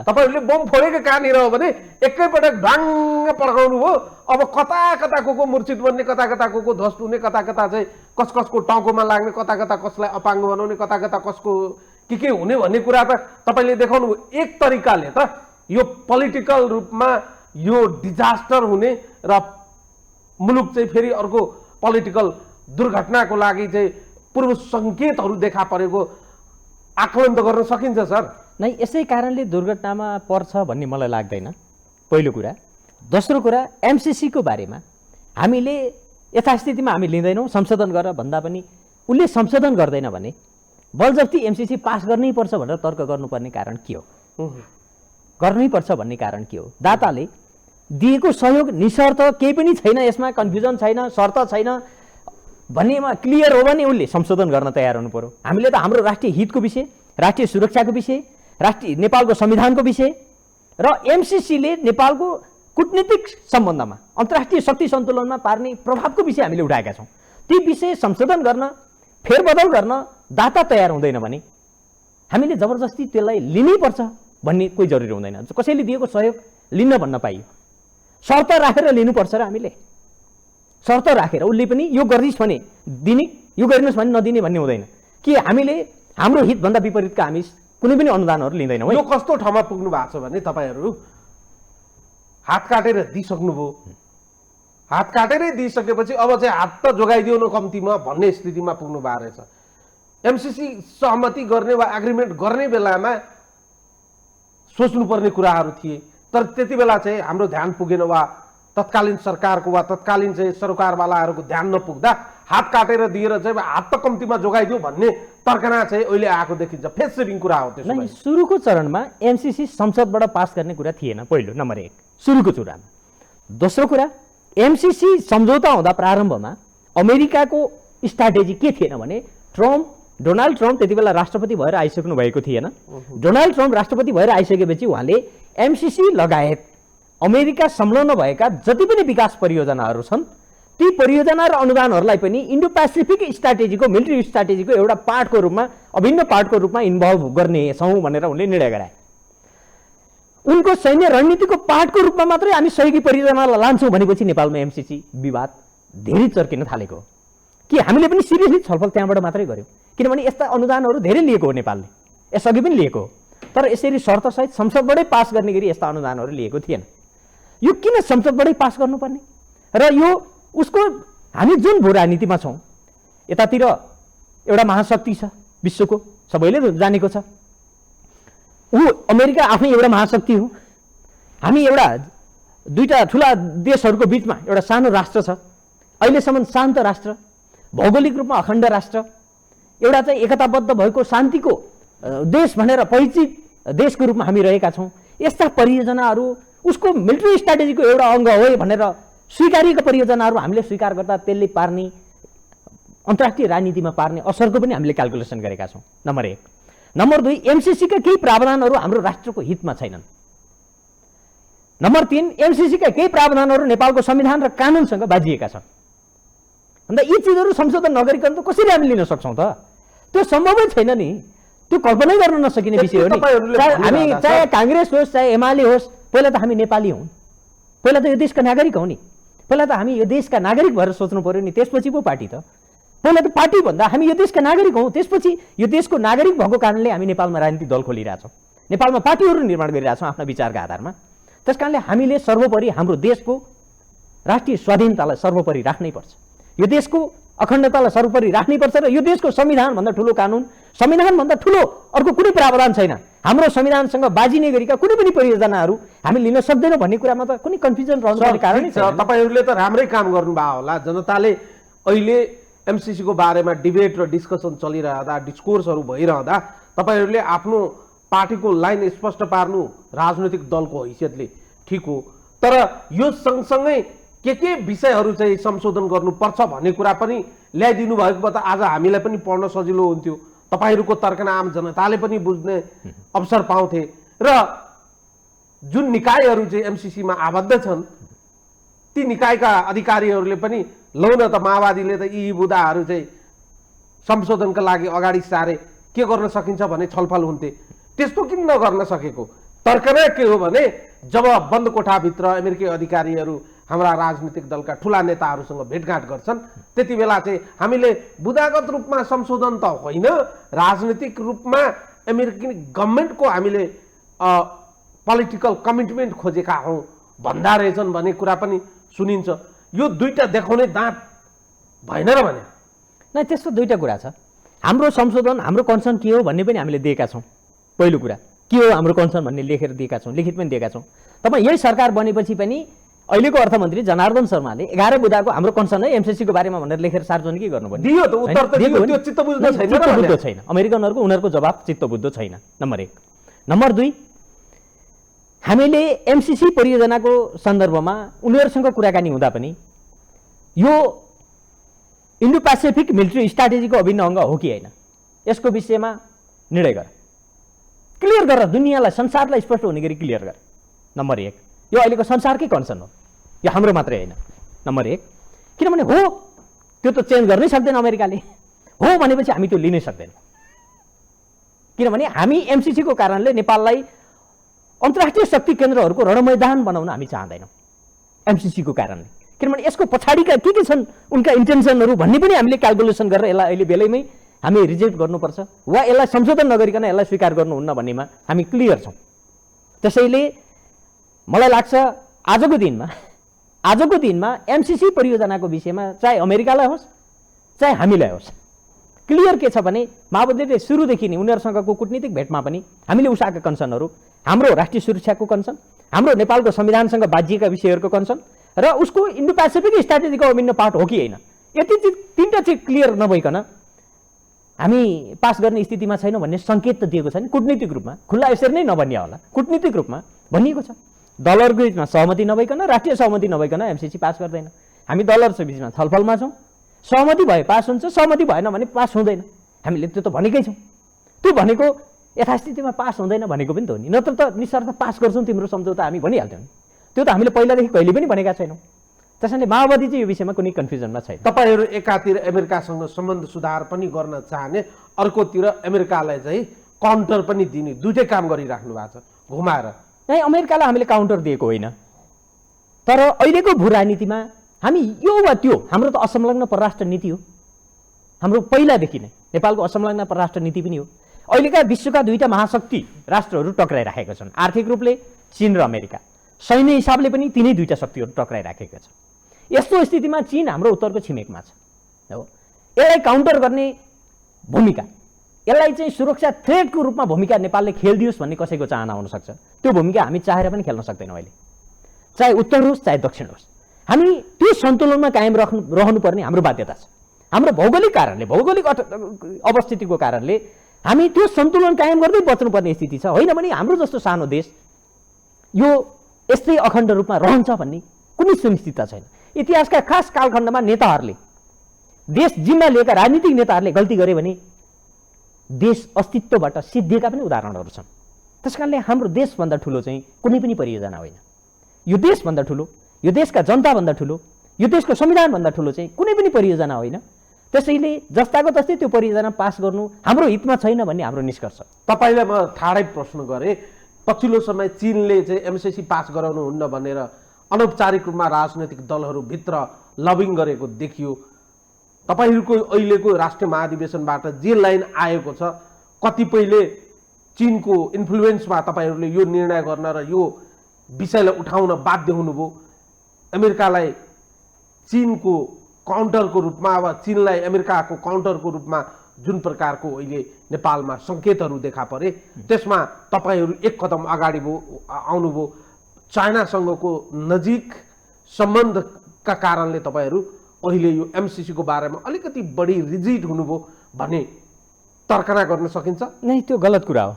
A: तपाईहरुले बम फोडेको कहाँनिर हो भने एकैपटक ढाङ्ग पड्काउनु भयो। अब कता कता को मूर्छित बन्ने, कता कता को ध्वस्त हुने, कता कता चाहिँ कसको टाउकोमा लाग्ने, कता कता कसलाई अपाङ्ग बनाउने, कता कता कसको के हुने भन्ने कुरा त तपाईले देखाउनु भयो। एक तरिकाले त यो पोलिटिकल रूपमा यो डिजास्टर हुने र मुलुक चाहिँ फेरि अर्को पोलिटिकल दुर्घटनाको लागि चाहिँ पूर्व संकेतहरू देखा परेको आकलन त गर्न सकिन्छ सर।
B: नै यसै कारणले दुर्घटनामा पर्छ भन्ने मलाई लाग्दैन, पहिलो कुरा। दोस्रो कुरा, एमसिसीको बारेमा हामीले यथास्थितिमा हामी लिँदैनौँ, संशोधन गरेर भन्दा पनि उसले संशोधन गर्दैन भने बलजफ्ती एमसिसी पास गर्नै पर्छ भनेर तर्क गर्नुपर्ने कारण के हो? गर्नै पर्छ भन्ने कारण के हो? दाताले दिएको सहयोग निशर्त केही पनि छैन, यसमा कन्फ्युजन छैन, शर्त छैन भन्नेमा क्लियर हो भने उसले संशोधन गर्न तयार हुनु पर्यो। हामीले त हाम्रो राष्ट्रिय हितको विषय, राष्ट्रिय सुरक्षाको विषय, राष्ट्रिय नेपालको संविधानको विषय र एमसिसीले नेपालको कूटनीतिक सम्बन्धमा अन्तर्राष्ट्रिय शक्ति सन्तुलनमा पार्ने प्रभावको विषय हामीले उठाएका छौँ। ती विषय संशोधन गर्न, फेरबदल गर्न दाता तयार हुँदैन भने हामीले जबरजस्ती त्यसलाई लिनै पर्छ भन्ने कोही जरुरी हुँदैन। कसैले दिएको सहयोग लिन भन्न पाइयो, शर्त राखेर लिनुपर्छ र हामीले शर्त राखेर उसले पनि यो गरिस् भने दिने, यो गरिनुहोस् भने नदिने भन्ने हुँदैन कि हामीले हाम्रो हितभन्दा विपरीतका हामी कुनै पनि अनुदानहरू लिँदैनौँ।
A: यो कस्तो ठाउँमा पुग्नु भएको छ भने तपाईँहरू हात काटेर दिइसक्नुभयो, हात काटेरै दिइसकेपछि अब चाहिँ हात त जोगाइदियो न कम्तीमा भन्ने स्थितिमा पुग्नु भएको रहेछ। एमसिसी सहमति गर्ने वा एग्रिमेन्ट गर्ने बेलामा सोच्नुपर्ने कुराहरू थिए, तर त्यति बेला चाहिँ हाम्रो ध्यान पुगेन वा तत्कालीन सरकारको वा तत्कालीन चाहिँ सरकारवालाहरूको ध्यान नपुग्दा हात काटेर दिएर चाहिँ हात त कम्तीमा जोगाइदियो भन्ने तर्कना चाहिँ अहिले आएको देखिन्छ। फेस सेभिङ कुरा हो त्यसो भए।
B: सुरुको चरणमा एमसिसी संसदबाट पास गर्ने कुरा थिएन, पहिलो नम्बर 1 सुरुको चरणमा। दोस्रो कुरा, एमसिसी सम्झौता हुँदा प्रारम्भमा अमेरिकाको स्ट्राटेजी के थिएन भने डोनाल्ड ट्रम्प त्यति बेला राष्ट्रपति भएर आइसक्नु भएको थिएन। डोनाल्ड ट्रम्प राष्ट्रपति भएर आइसकेपछि उहाँले एमसिसी लगायत अमेरिका संलग्न भएका जति पनि विकास परियोजनाहरू छन् ती परियोजना र अनुदानहरूलाई पनि इन्डो पेसिफिक स्ट्राटेजीको, मिलिट्री स्ट्राटेजीको एउटा पार्टको रूपमा, अभिन्न पार्टको रूपमा इन्भल्भ गर्नेछौँ भनेर उनले निर्णय गराए। उनको सैन्य रणनीतिको पार्टको रूपमा मात्रै हामी सहयोगी परियोजनालाई लान्छौँ भनेपछि नेपालमा एमसिसी विवाद धेरै चर्किन थालेको हो कि हामीले पनि सिरियसली छलफल त्यहाँबाट मात्रै गर्यौँ। किनभने यस्ता अनुदानहरू धेरै लिएको हो नेपालले, यसअघि पनि लिएको हो, तर यसरी शर्तसहित संसदबाटै पास गर्ने गरी यस्ता अनुदानहरू लिएको थिएन। यो किन संसदबाटै पास गर्नुपर्ने? र यो उसको हामी जुन भू राजनीतिमा छौँ, यतातिर एउटा महाशक्ति छ विश्वको, सबैले जानेको छ, ऊ अमेरिका आफै एउटा महाशक्ति हो, हामी एउटा दुईटा ठुला देशहरूको बिचमा एउटा सानो राष्ट्र छ, अहिलेसम्म शान्त राष्ट्र, भौगोलिक रूपमा अखण्ड राष्ट्र, एउटा चाहिँ एकताबद्ध भएको शान्तिको देश भनेर परिचित देशको रूपमा हामी रहेका छौँ। यस्ता परियोजनाहरू उसको मिलिट्री स्ट्राटेजीको एउटा अङ्ग हो भनेर स्वीकारिएका परियोजनाहरू हामीले स्वीकार गर्दा त्यसले पार्ने अन्तर्राष्ट्रिय राजनीतिमा पार्ने असरको पनि हामीले क्यालकुलेसन गरेका छौँ, नम्बर 1। नम्बर 2, एमसिसीका केही प्रावधानहरू हाम्रो राष्ट्रको हितमा छैनन्। नम्बर 3, एमसिसीका केही प्रावधानहरू नेपालको संविधान र कानुनसँग बाजिएका छन्। अन्त यी चिजहरू संशोधन नगरिकन त कसरी हामी लिन सक्छौँ त? त्यो सम्भवै छैन नि, त्यो कल्पनै गर्न नसकिने विषय हो नि। हामी चाहे काङ्ग्रेस होस् चाहे एमाले होस्, पहिला त हामी नेपाली हौँ, पहिला त यो देशका नागरिक हौँ नि, पहिला त हामी यो देशका नागरिक भएर सोच्नु पर्यो नि, त्यसपछि पो पार्टी त। पहिला त पार्टी भन्दा हामी यो देशका नागरिक हौँ, त्यसपछि यो देशको नागरिक भएको कारणले हामी नेपालमा राजनीतिक दल खोलिरहेछौँ, नेपालमा पार्टीहरू निर्माण गरिरहेछौँ आफ्ना विचारका आधारमा। त्यस कारणले हामीले सर्वोपरि हाम्रो देशको राष्ट्रिय स्वाधीनतालाई सर्वोपरि राख्नै पर्छ, यो देशको अखण्डतालाई सर्वोपरि राख्नै पर्छ र यो देशको संविधानभन्दा ठुलो कानुन, संविधानभन्दा ठुलो अर्को कुनै प्रावधान छैन। हाम्रो संविधानसँग बाजिने गरेका कुनै पनि परियोजनाहरू हामी लिन सक्दैनौँ भन्ने कुरामा त कुनै कन्फ्युजन रहनुको कारण छैन।
A: तपाईँहरूले त राम्रै काम गर्नुभयो होला। जनताले अहिले एमसिसीको बारेमा डिबेट र डिस्कसन चलिरहँदा, डिस्कोर्सहरू भइरहँदा तपाईँहरूले आफ्नो पार्टीको लाइन स्पष्ट पार्नु राजनैतिक दलको हैसियतले ठिक हो, तर यो सँगसँगै के विषयहरू चाहिँ संशोधन गर्नुपर्छ भन्ने कुरा पनि ल्याइदिनु भएको भए त आज हामीलाई पनि पढ्न सजिलो हुन्थ्यो, तपाईँहरूको तर्कना आम जनताले पनि बुझ्ने अवसर पाउँथे र जुन निकायहरू चाहिँ एमसिसीमा आबद्ध छन् ती निकायका अधिकारीहरूले पनि लौ न त माओवादीले त यी मुद्दाहरू चाहिँ संशोधनका लागि अगाडि सारे के गर्न सकिन्छ भने छलफल हुन्थे। त्यस्तो किन नगर्न सकेको? तर्क नै के हो भने जब बन्द कोठाभित्र अमेरिकी अधिकारीहरू हाम्रा राजनीतिक दलका ठुला नेताहरूसँग भेटघाट गर्छन् त्यति बेला चाहिँ हामीले बुदागत रूपमा संशोधन त होइन, राजनीतिक रूपमा अमेरिकी गभर्मेन्टको हामीले पोलिटिकल कमिटमेन्ट खोजेका हौँ भन्दा रहेछन् भन्ने कुरा पनि सुनिन्छ। यो दुईटा देखाउने दाँत भएन र भने?
B: नै, त्यस्तो दुईटा कुरा छ। हाम्रो संशोधन, हाम्रो कन्सर्न के हो भन्ने पनि हामीले दिएका छौँ। पहिलो कुरा के हो हाम्रो कन्सर्न भन्ने लेखेर दिएका छौँ, लिखित पनि दिएका छौँ। तपाईँ यही सरकार बनेपछि पनि अहिलेको अर्थमन्त्री जनार्दन शर्माले 11 बुँदाको हाम्रो कन्सर्न है एमसिसीको बारेमा भनेर लेखेर सार्वजनिकै गर्नुभयो।
A: दियो त, उत्तर त दियो, त्यो चित्त बुझ्न छैन।
B: चित्त बुझ्दो छैन अमेरिकनहरूको, उनीहरूको जवाब चित्त बुझ्दो छैन, नम्बर 1। नम्बर 2, हामीले एमसिसी परियोजनाको सन्दर्भमा उनीहरूसँग कुराकानी हुँदा पनि यो इन्डो पेसिफिक मिलिट्री स्ट्राटेजीको अभिन्न अङ्ग हो कि होइन यसको विषयमा निर्णय गर, क्लियर गरेर दुनियाँलाई, संसारलाई स्पष्ट हुने गरी क्लियर गर। नम्बर 1, यो अहिलेको संसारकै कन्सर्न हो, यो हाम्रो मात्रै होइन। नम्बर 1, किनभने हो त्यो त चेन्ज गर्नै सक्दैन अमेरिकाले, हो भनेपछि हामी त्यो लिनै सक्दैनौँ। किनभने हामी एमसिसीको कारणले नेपाललाई अन्तर्राष्ट्रिय शक्ति केन्द्रहरूको रणमैदान बनाउन हामी चाहँदैनौँ एमसिसीको कारणले। किनभने यसको पछाडिका के छन् उनका इन्टेन्सनहरू भन्ने पनि हामीले क्यालकुलेसन गरेर यसलाई अहिले बेलैमै हामी रिजेक्ट गर्नुपर्छ वा यसलाई संशोधन नगरिकन यसलाई स्वीकार गर्नुहुन्न भन्नेमा हामी क्लियर छौँ। त्यसैले मलाई लाग्छ आजको दिनमा एमसिसी परियोजनाको विषयमा चाहे अमेरिकालाई होस् चाहे हामीलाई होस्, क्लियर के छ भने माओवादीले सुरुदेखि नै उनीहरूसँगको कूटनीतिक भेटमा पनि हामीले उठाएका कन्सर्नहरू हाम्रो राष्ट्रिय सुरक्षाको कन्सर्न, हाम्रो नेपालको संविधानसँग बाजिएका विषयहरूको कन्सर्न र उसको इन्डो पेसिफिक स्ट्राटेजीको अभिन्न पार्ट हो कि होइन, यति चाहिँ तिनवटा चाहिँ क्लियर नभइकन हामी पास गर्ने स्थितिमा छैनौँ भन्ने सङ्केत त दिएको छ नि। कूटनीतिक रूपमा खुल्ला यसरी नै नभनिया होला, कूटनीतिक रूपमा भनिएको छ दलहरूको बिचमा सहमति नभइकन, राष्ट्रिय सहमति नभइकन एमसिसी पास गर्दैन। हामी दलहरूको बिचमा छलफलमा छौँ, सहमति भए पास हुन्छ, सहमति भएन भने पास हुँदैन। हामीले त्यो त भनेकै छौँ। त्यो भनेको यथास्थितिमा पास हुँदैन भनेको पनि त हो नि, नत्र त निशर्त पास गर्छौँ तिम्रो सम्झौता हामी भनिहाल्थ्यौँ नि। त्यो त हामीले पहिलादेखि कहिले पनि भनेका छैनौँ। त्यसैले माओवादी चाहिँ यो विषयमा कुनै कन्फ्युजनमा छैन।
A: तपाईँहरू एकातिर अमेरिकासँग सम्बन्ध सुधार पनि गर्न चाहने, अर्कोतिर अमेरिकालाई चाहिँ काउन्टर पनि दिने, दुइटै काम गरिराख्नु भएको छ घुमाएर।
B: नै, अमेरिकालाई हामीले काउन्टर दिएको होइन, तर अहिलेको भू राजनीतिमा हामी यो वा त्यो, हाम्रो त असंलग्न परराष्ट्र नीति हो। हाम्रो पहिलादेखि नै नेपालको असंलग्न परराष्ट्र नीति पनि हो। अहिलेका विश्वका दुईटा महाशक्ति राष्ट्रहरू टक्राइराखेका छन्, आर्थिक रूपले चीन र अमेरिका, सैन्य हिसाबले पनि तिनै दुईटा शक्तिहरू टक्राइराखेका छन्। यस्तो स्थितिमा चीन हाम्रो उत्तरको छिमेकमा छ हो। यसलाई काउन्टर गर्ने भूमिका, यसलाई चाहिँ सुरक्षा थ्रेटको रूपमा भूमिका नेपालले खेलिदियोस् भन्ने कसैको चाहना हुनसक्छ। त्यो भूमिका हामी चाहेर पनि खेल्न सक्दैनौँ अहिले, चाहे उत्तर होस् चाहे दक्षिण होस्। हामी त्यो सन्तुलनमा कायम रहनुपर्ने हाम्रो बाध्यता छ। हाम्रो भौगोलिक कारणले, भौगोलिक अवस्थितिको कारणले हामी त्यो सन्तुलन कायम गर्दै बच्नुपर्ने स्थिति छ। होइन भने हाम्रो जस्तो सानो देश यो यस्तै अखण्ड रूपमा रहन्छ भन्ने कुनै सुनिश्चितता छैन। इतिहासका खास कालखण्डमा नेताहरूले, देश जिम्मा लिएका राजनीतिक नेताहरूले गल्ती गरे भने देश अस्तित्वबाट सिद्धिएका पनि उदाहरणहरू छन्। त्यसकारणले हाम्रो देशभन्दा ठुलो चाहिँ कुनै पनि परियोजना होइन। यो देशभन्दा ठुलो, यो देशका जनताभन्दा ठुलो, यो देशको संविधानभन्दा ठुलो चाहिँ कुनै पनि परियोजना होइन। त्यसैले जस्ताको तस्तै त्यो परियोजना पास गर्नु हाम्रो हितमा छैन भन्ने हाम्रो निष्कर्ष।
A: तपाईँलाई म ठाडै प्रश्न गरेँ, पछिल्लो समय चीनले चाहिँ एमसिसी पास गराउनुहुन्न भनेर अनौपचारिक रूपमा राजनैतिक दलहरूभित्र लबिङ गरेको देखियो। तपाईँहरूको अहिलेको राष्ट्रिय महाधिवेशनबाट जे लाइन आएको छ, कतिपयले चीनको इन्फ्लुएन्समा तपाईँहरूले यो निर्णय गर्न र यो विषयलाई उठाउन बाध्य हुनुभयो। अमेरिकालाई चीनको काउन्टरको रूपमा वा चीनलाई अमेरिकाको काउन्टरको रूपमा जुन प्रकारको अहिले नेपालमा सङ्केतहरू देखा परे, त्यसमा तपाईँहरू एक कदम अगाडि आउनुभयो। चाइनासँगको नजिक सम्बन्धका कारणले तपाईँहरू अहिले यो एमसिसीको बारेमा अलिकति बढी रिजिड हुनुभयो भने तर्कना गर्न सकिन्छ?
B: नै, त्यो गलत कुरा हो।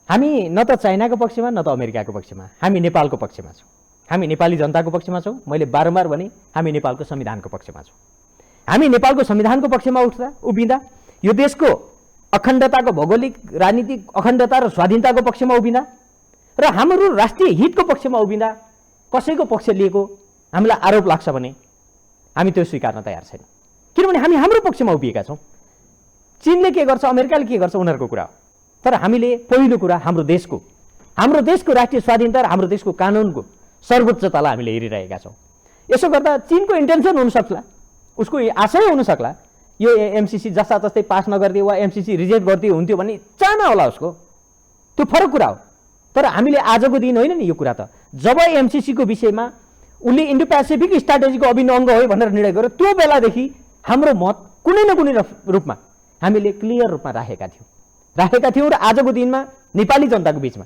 B: हामी न त चाइनाको पक्षमा न त अमेरिकाको पक्षमा, हामी नेपालको पक्षमा छौँ। हामी नेपाली जनताको पक्षमा छौँ। मैले बारम्बार भने हामी नेपालको संविधानको पक्षमा छौँ। हामी नेपालको संविधानको पक्षमा उभिँदा, यो देशको अखण्डताको, भौगोलिक राजनीतिक अखण्डता र स्वाधीनताको पक्षमा उभिँदा र हाम्रो राष्ट्रिय हितको पक्षमा उभिँदा कसैको पक्ष लिएको हामीलाई आरोप लाग्छ भने हामी त्यो स्वीकार्न तयार छैनौँ। किनभने हामी हाम्रो पक्षमा उभिएका छौँ। चीनले के गर्छ, अमेरिकाले के गर्छ उनीहरूको कुरा हो। तर हामीले पहिलो कुरा हाम्रो देशको राष्ट्रिय स्वाधीनता र हाम्रो देशको कानुनको सर्वोच्चतालाई हामीले हेरिरहेका छौँ। यसो गर्दा चीनको इन्टेन्सन हुनसक्ला, उसको आशय हुनसक्ला यो एमसीसी जस्ता जस्तै पास नगरिदिए वा एमसीसी रिजेक्ट गरिदिए हुन्थ्यो भन्ने चाहना होला उसको, त्यो फरक कुरा हो। तर हामीले आजको दिन होइन नि यो कुरा त, जब एमसीसीको विषयमा उसले इन्डो पेसिफिक स्ट्राटेजीको अभिन्न अङ्ग हो भनेर निर्णय गर्यो त्यो बेलादेखि हाम्रो मत कुनै न कुनै रूपमा हामीले क्लियर रूपमा राखेका थियौँ र आजको दिनमा नेपाली जनताको बिचमा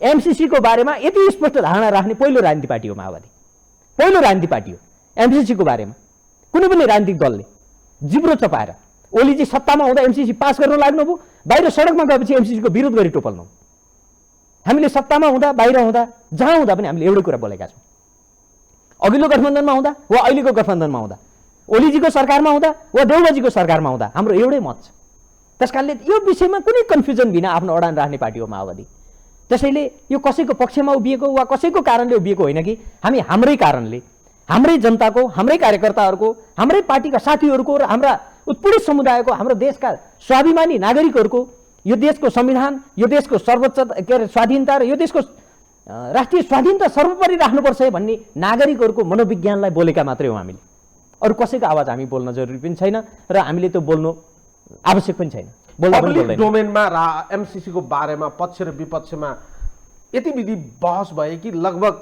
B: एमसीसीको बारेमा यति स्पष्ट धारणा राख्ने पहिलो राजनीतिक पार्टी हो माओवादी। पहिलो राजनीतिक पार्टी हो एमसीसीको बारेमा कुनै पनि राजनीतिक दलले जिब्रो चपाएर ओलीजी सत्तामा हुँदा एमसीसी पास गर्न लाग्नुभयो, बाहिर सडकमा गएपछि एमसीसीको विरोध गरी टोपल्नु। हामीले सत्तामा हुँदा बाहिर हुँदा जहाँ हुँदा पनि हामीले एउटै कुरा बोलेका छौँ। अघिल्लो गठबन्धनमा हुँदा वा अहिलेको गठबन्धनमा हुँदा, ओलीजीको सरकारमा हुँदा वा देउबाजीको सरकारमा हुँदा हाम्रो एउटै मत छ। त्यसकारणले यो विषयमा कुनै कन्फ्युजन बिना आफ्नो अडान राख्ने पार्टी हो माओवादी। त्यसैले यो कसैको पक्षमा उभिएको वा कसैको कारणले उभिएको होइन कि हामी हाम्रै कारणले, हाम्रै जनताको, हाम्रै कार्यकर्ताहरूको, हाम्रै पार्टीका साथीहरूको र हाम्रा उत्पीडित समुदायको, हाम्रो देशका स्वाभिमानी नागरिकहरूको यो देशको संविधान, यो देशको सर्वोच्च स्वाधीनता र यो देशको राष्ट्रिय स्वाधीनता सर्वोपरि राख्नुपर्छ भन्ने नागरिकहरूको मनोविज्ञानलाई बोलेका मात्रै हो हामीले। अरू कसैको आवाज हामी बोल्न जरुरी पनि छैन र हामीले त्यो बोल्नु आवश्यक पनि छैन।
A: पब्लिक डोमेनमा एमसीसी को बारेमा पक्ष र विपक्षमा यति विधि बहस भए कि लगभग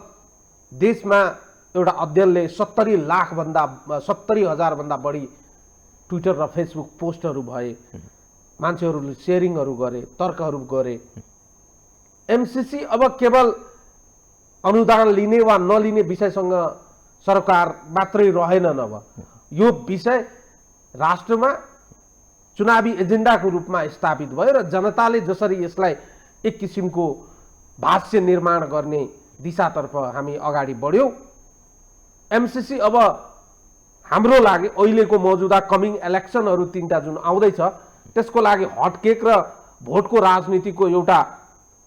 A: देशमा एउटा अध्ययनले 70,000 भन्दा बढी ट्विटर र फेसबुक पोस्टहरू भए, मान्छेहरूले शेयरिङहरू गरे, तर्कहरू गरे। एमसीसी अब केवल अनुदान लिने वा नलिने विषयसँग सरकार मात्रै रहेनन्, अब यो विषय राष्ट्रमा चुनावी एजेन्डाको रूपमा स्थापित भयो र जनताले जसरी यसलाई एक किसिमको भाष्य निर्माण गर्ने दिशातर्फ हामी अगाडि बढ्यौँ। एमसीसी अब हाम्रो लागि अहिलेको मौजुदा कमिङ इलेक्सनहरू 3टा जुन आउँदैछ त्यसको लागि हटकेक र भोटको राजनीतिको एउटा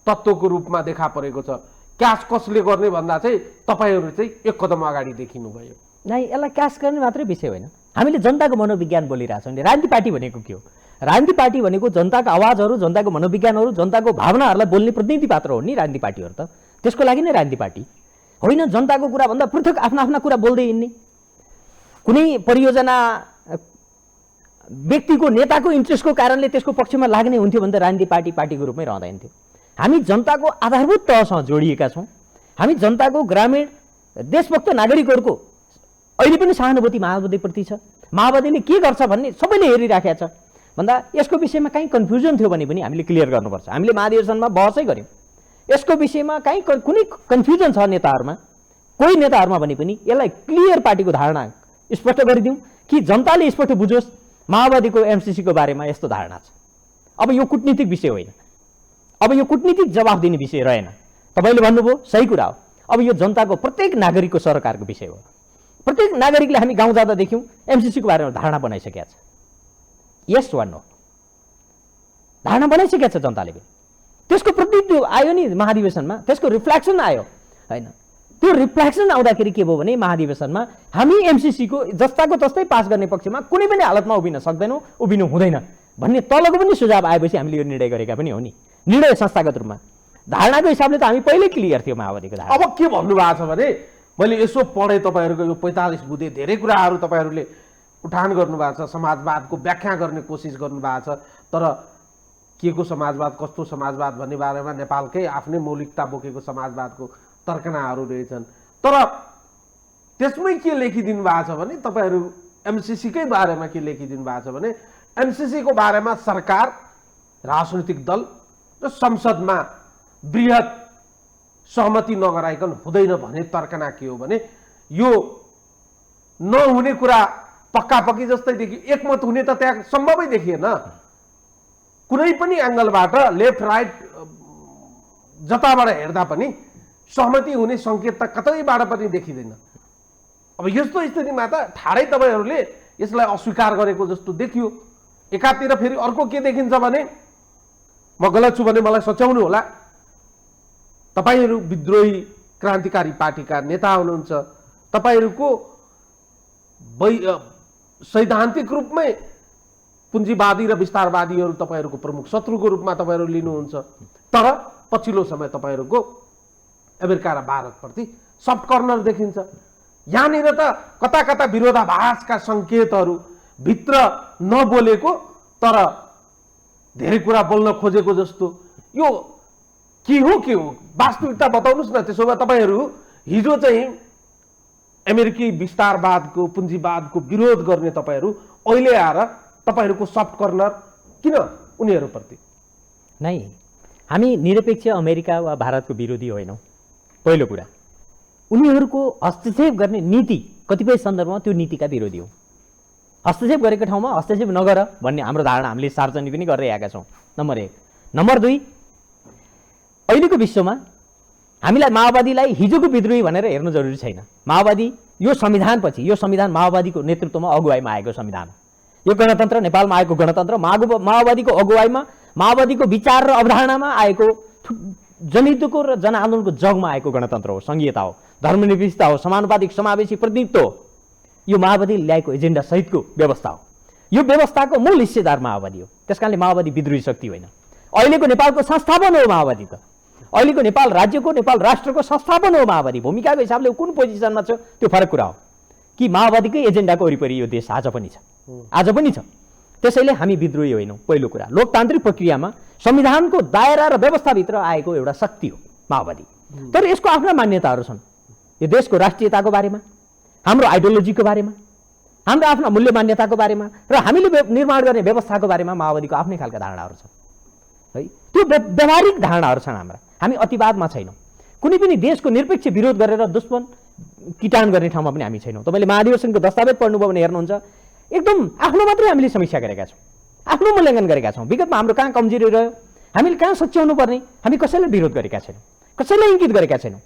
A: तत्त्वको रूपमा देखा परेको छ। क्यास कसले गर्ने भन्दा चाहिँ तपाईहरू चाहिँ एक कदम अगाडि देखिनु भयो।
B: नै यसलाई क्यास गर्ने मात्रै विषय होइन, हामीले जनताको मनोविज्ञान बोलिरहेछौँ। राजनीतिक पार्टी भनेको के हो? राजनीतिक पार्टी भनेको जनताको आवाजहरू, जनताको मनोविज्ञानहरू, जनताको भावनाहरूलाई बोल्ने प्रतिनिधि पात्र हो नि राजनीतिक पार्टीहरू त। त्यसको लागि नै राजनीतिक पार्टी होइन जनताको कुरा भन्दा पृथक आफ्ना आफ्ना कुरा बोल्दै हिँड्ने। कुनै परियोजना व्यक्तिको नेताको इन्ट्रेस्टको कारणले त्यसको पक्षमा लाग्ने हुन्थ्यो भने त राजनीतिक पार्टी पार्टीको रूपमै रहँदैन थियो। हामी जनताको आधारभूत तहसँग जोडिएका छौँ। हामी जनताको ग्रामीण देशभक्त नागरिकहरूको अहिले पनि सहानुभूति माओवादीप्रति छ। माओवादीले के गर्छ भन्ने सबैले हेरिराखेका छ भन्दा यसको विषयमा कहीँ कन्फ्युजन थियो भने पनि हामीले क्लियर गर्नुपर्छ। हामीले महाधिवेशनमा बहसै गऱ्यौँ, यसको विषयमा कहीँ कुनै कन्फ्युजन छ नेताहरूमा, कोही नेताहरूमा भने पनि यसलाई क्लियर पार्टीको धारणा स्पष्ट गरिदिउँ कि जनताले स्पष्ट बुझोस् माओवादीको एमसीसीको बारेमा यस्तो धारणा छ। अब यो कूटनीतिक विषय होइन, अब यो कूटनीतिक जवाफ दिने विषय रहेन। तपाईँले भन्नुभयो सही कुरा हो। अब यो जनताको प्रत्येक नागरिकको सरकारको विषय हो। प्रत्येक नागरिकले हामी गाउँ जाँदा देख्यौँ एमसीसीको बारेमा धारणा बनाइसकेका छ। यस वा नो धारणा बनाइसकेका छ जनताले। त्यसको प्रतिनिधि आयो नि महाधिवेशनमा, त्यसको रिफ्लेक्सन आयो होइन। त्यो रिफ्लेक्सन आउँदाखेरि के भयो भने महाधिवेशनमा हामी एमसीसीको जस्ताको तस्तै पास गर्ने पक्षमा कुनै पनि हालतमा उभिन सक्दैनौँ, उभिनु हुँदैन भन्ने तलको पनि सुझाव आएपछि हामीले यो निर्णय गरेका पनि हो नि। निर्णय संस्थागत रूपमा धारणाको हिसाबले त हामी पहिल्यै क्लियर थियो माओवादीको धारणा।
A: अब के भन्नुभएको छ भने मैले यसो पढेँ तपाईँहरूको यो 45 बुँदे धेरै कुराहरू तपाईँहरूले उठान गर्नुभएको छ, समाजवादको व्याख्या गर्ने कोसिस गर्नुभएको छ। तर के को समाजवाद, कस्तो समाजवाद भन्ने बारेमा नेपालकै आफ्नै मौलिकता बोकेको समाजवादको तर्कनाहरू रहेछन्। तर त्यसमै के लेखिदिनु भएको छ भने तपाईँहरू एमसीसीकै बारेमा के लेखिदिनु भएको छ भने एमसीसीको बारेमा सरकार, राजनैतिक दल र संसदमा बृहत सहमति नगराइकन हुँदैन भन्ने तर्कना के हो भने यो नहुने कुरा पक्का-पक्की जस्तै देखियो। एकमत हुने त त्यहाँ सम्भवै देखिएन। कुनै पनि एङ्गलबाट लेफ्ट राइट जताबाट हेर्दा पनि सहमति हुने सङ्केत त कतैबाट पनि देखिँदैन। अब यस्तो स्थितिमा त ठाडै तपाईँहरूले यसलाई अस्वीकार गरेको जस्तो देखियो। एकातिर फेरि अर्को के देखिन्छ भने, म गलत छु भने मलाई सच्याउनु होला, तपाईहरू विद्रोही क्रान्तिकारी पार्टीका नेता हुनुहुन्छ, तपाईहरूको सैद्धान्तिक रूपमै पुँजीवादी र विस्तारवादीहरू तपाईँहरूको प्रमुख शत्रुको रूपमा तपाईँहरू लिनुहुन्छ, तर पछिल्लो समय तपाईँहरूको अमेरिका र भारतप्रति सफ्ट कर्नर देखिन्छ। यहाँनिर त कता कता विरोधाभासका सङ्केतहरू, भित्र नबोलेको तर धेरै कुरा बोल्न खोजेको जस्तो, यो के हो वास्तविकता बताउनुहोस् न। त्यसो भए तपाईँहरू हिजो चाहिँ अमेरिकी विस्तारवादको पुँजीवादको विरोध गर्ने तपाईँहरू अहिले आएर तपाईँहरूको सफ्ट कर्नर किन उनीहरूप्रति?
B: नै, हामी निरपेक्ष अमेरिका वा भारतको विरोधी होइनौँ। पहिलो कुरा, उनीहरूको हस्तक्षेप गर्ने नीति कतिपय सन्दर्भमा त्यो नीतिका विरोधी हो। हस्तक्षेप गरेको ठाउँमा हस्तक्षेप नगर भन्ने हाम्रो धारणा हामीले सार्वजनिक पनि गरिरहेका छौँ, नम्बर 1। नम्बर 2, अहिलेको विश्वमा हामीलाई माओवादीलाई हिजोको विद्रोही भनेर हेर्नु जरुरी छैन। माओवादी यो संविधानपछि, यो संविधान माओवादीको नेतृत्वमा अगुवाईमा आएको संविधान हो। यो गणतन्त्र नेपालमा आएको गणतन्त्र माओवादीको अगुवाईमा, माओवादीको विचार र अवधारणामा आएको, जनहितको र जनआन्दोलनको जगमा आएको गणतन्त्र हो, सङ्घीयता हो, धर्मनिरपेक्षता हो, समानुपातिक समावेशी प्रतिनिधित्व हो। यो माओवादीले ल्याएको एजेन्डा सहितको व्यवस्था हो। यो व्यवस्थाको मूल हिस्सेदार माओवादी हो। त्यसकारणले माओवादी विद्रोही शक्ति होइन। अहिलेको नेपालको संस्थापन हो माओवादी त। अहिलेको नेपाल राज्यको, नेपाल राष्ट्रको संस्थापन हो माओवादी। भूमिकाको हिसाबले कुन पोजिसनमा छ त्यो फरक कुरा हो कि माओवादीकै एजेन्डाको वरिपरि यो देश आज पनि छ, आज पनि छ। त्यसैले हामी विद्रोही होइनौँ। पहिलो कुरा, लोकतान्त्रिक प्रक्रियामा संविधानको दायरा र व्यवस्थाभित्र आएको एउटा शक्ति हो माओवादी। तर यसको आफ्ना मान्यताहरू छन्। यो देशको राष्ट्रियताको बारेमा, हाम्रो आइडियोलोजीको बारेमा, हाम्रो आफ्ना मूल्य मान्यताको बारेमा र हामीले निर्माण गर्ने व्यवस्थाको बारेमा माओवादीको आफ्नै खालका धारणाहरू छन् है। त्यो व्यावहारिक धारणाहरू छन् हाम्रा। हामी अतिवादमा छैनौँ। कुनै पनि देशको निरपेक्ष विरोध गरेर दुश्मन किटान गर्ने ठाउँमा पनि हामी छैनौँ। तपाईँले महाधिवेशनको दस्तावेज पढ्नुभयो भने हेर्नुहुन्छ, एकदम आफ्नो मात्रै हामीले समीक्षा गरेका छौँ, आफ्नो मूल्याङ्कन गरेका छौँ। विगतमा हाम्रो कहाँ कमजोरी रह्यो, हामीले कहाँ सच्याउनु पर्ने, हामी कसैलाई विरोध गरेका छैनौँ, कसैलाई इङ्गित गरेका छैनौँ।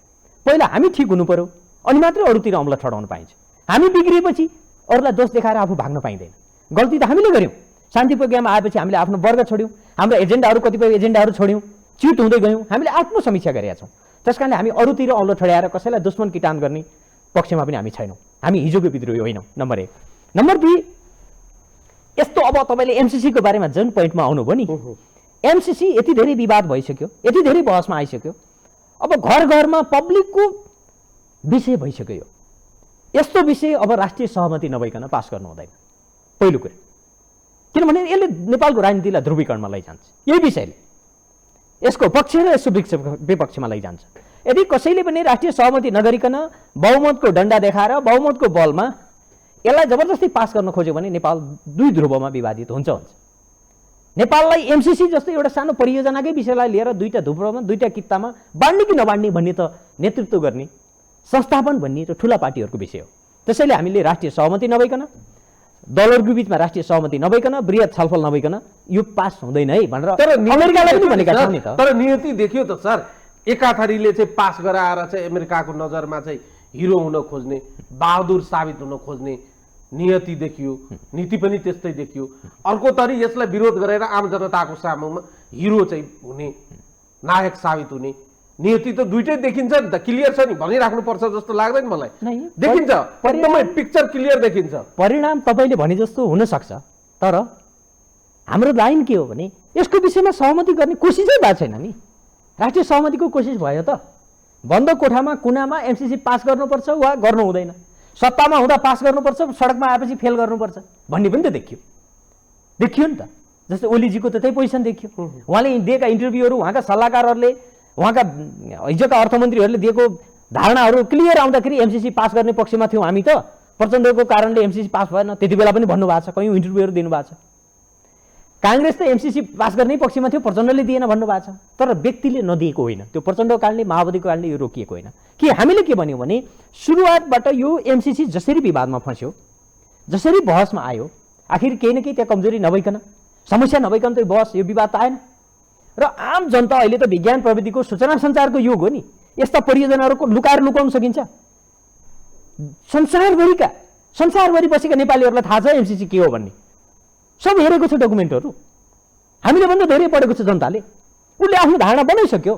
B: पहिला हामी ठिक हुनु पर्यो, अनि मात्रै अरूतिर अम्ल ठडाउनु पाइन्छ। हामी बिग्रिएपछि अरूलाई दोष देखाएर आफू भाग्न पाइँदैन। गल्ती त हामीले गऱ्यौँ। शान्ति प्रक्रियामा आएपछि हामीले आफ्नो वर्ग छोड्यौँ, हाम्रो एजेन्डाहरू, कतिपय एजेन्डाहरू छोड्यौँ, च्युत हुँदै गयौँ। हामीले आत्मसमीक्षा गरेका छौँ। त्यसकारणले हामी अरूतिर अम्ल ठड्याएर कसैलाई दुश्मन किटान गर्ने पक्षमा पनि हामी छैनौँ। हामी हिजोको विद्रोही होइनौँ, नम्बर 1। नम्बर 2, यस्तो अब तपाईँले एमसिसीको बारेमा जुन पोइन्टमा आउनुभयो नि, एमसिसी यति धेरै विवाद भइसक्यो, यति धेरै बहसमा आइसक्यो, अब घर घरमा पब्लिकको विषय भइसक्यो। यो यस्तो विषय अब राष्ट्रिय सहमति नभइकन पास गर्नु हुँदैन, पहिलो कुरा। किनभने यसले नेपालको राजनीतिलाई ध्रुवीकरणमा लैजान्छ। यही विषयले यसको पक्ष र यसको विपक्षमा लैजान्छ। यदि कसैले पनि राष्ट्रिय सहमति नगरिकन बहुमतको डन्डा देखाएर बहुमतको बलमा यसलाई जबरजस्ती पास गर्न खोज्यो भने नेपाल दुई ध्रुवमा विभाजित हुन्छ। नेपाललाई एमसिसी जस्तो एउटा सानो परियोजनाकै विषयलाई लिएर दुईटा ध्रुवमा, दुईटा कित्तामा बाँड्ने कि नबाँड्ने भन्ने त नेतृत्व गर्ने, संस्थापन भन्ने र ठुला पार्टीहरूको विषय हो। त्यसैले हामीले राष्ट्रिय सहमति नभइकन, दलहरूको बिचमा राष्ट्रिय सहमति नभइकन, बृहत छलफल नभइकन यो पास हुँदैन है भनेर अमेरिकालाई पनि भनेका छौँ नि त।
A: तर नियति देखियो त सर, एकाथरीले चाहिँ पास गराएर चाहिँ अमेरिकाको नजरमा चाहिँ हिरो हुन खोज्ने, बहादुर साबित हुन खोज्ने नियति देखियो, नीति पनि त्यस्तै देखियो। अर्को तरी यसलाई विरोध गरेर आम जनताको सामुमा हिरो चाहिँ हुने, नायक साबित हुने नियति त दुईटै देखिन्छ नि त। क्लियर छ नि, भनिराख्नुपर्छ जस्तो लाग्दैन मलाई। देखिन्छ, एकदमै पिक्चर क्लियर देखिन्छ।
B: परिणाम तपाईँले भने जस्तो हुन सक्छ, तर हाम्रो लाइन के हो भने यसको विषयमा सहमति गर्ने कोसिसै भएको छैन नि। राष्ट्रिय सहमतिको कोसिस भयो त, बन्द कोठामा कुनामा एमसिसी पास गर्नुपर्छ वा गर्नु हुँदैन, सत्तामा हुँदा पास गर्नुपर्छ, सडकमा आएपछि फेल गर्नुपर्छ भन्ने पनि त देखियो नि त। जस्तै ओलीजीको त त्यही पोजिसन देखियो। उहाँले दिएका इन्टरभ्यूहरू, उहाँका सल्लाहकारहरूले, उहाँका हिजोका अर्थमन्त्रीहरूले दिएको धारणाहरू क्लियर आउँदाखेरि एमसिसी पास गर्ने पक्षमा थियौँ हामी त। प्रचण्डको कारणले एमसिसी पास भएन, त्यति बेला पनि भन्नुभएको छ, कयौँ इन्टरभ्यूहरू दिनुभएको छ। काङ्ग्रेस त एमसिसी पास गर्ने पक्षमा थियो, प्रचण्डले दिएन भन्नुभएको छ। तर व्यक्तिले नदिएको होइन, त्यो प्रचण्डको कारणले, माओवादीको कारणले यो रोकिएको होइन। कि हामीले के भन्यौँ भने सुरुवातबाट यो एमसिसी जसरी विवादमा फस्यो, जसरी बहसमा आयो, आखिर केही न केही त्यहाँ कमजोरी नभइकन, समस्या नभइकन त बहस, यो विवाद त आएन। र आम जनता अहिले त विज्ञान प्रविधिको सूचना सञ्चारको युग हो नि, यस्ता परियोजनाहरूको लुकाएर लुकाउन सकिन्छ। संसारभरि बसेका नेपालीहरूलाई थाहा छ एमसिसी के हो भन्ने, सब हेरेको छ डकुमेन्टहरू, हामीले भन्दा धेरै पढेको छ जनताले। उसले आफ्नो धारणा बनाइसक्यो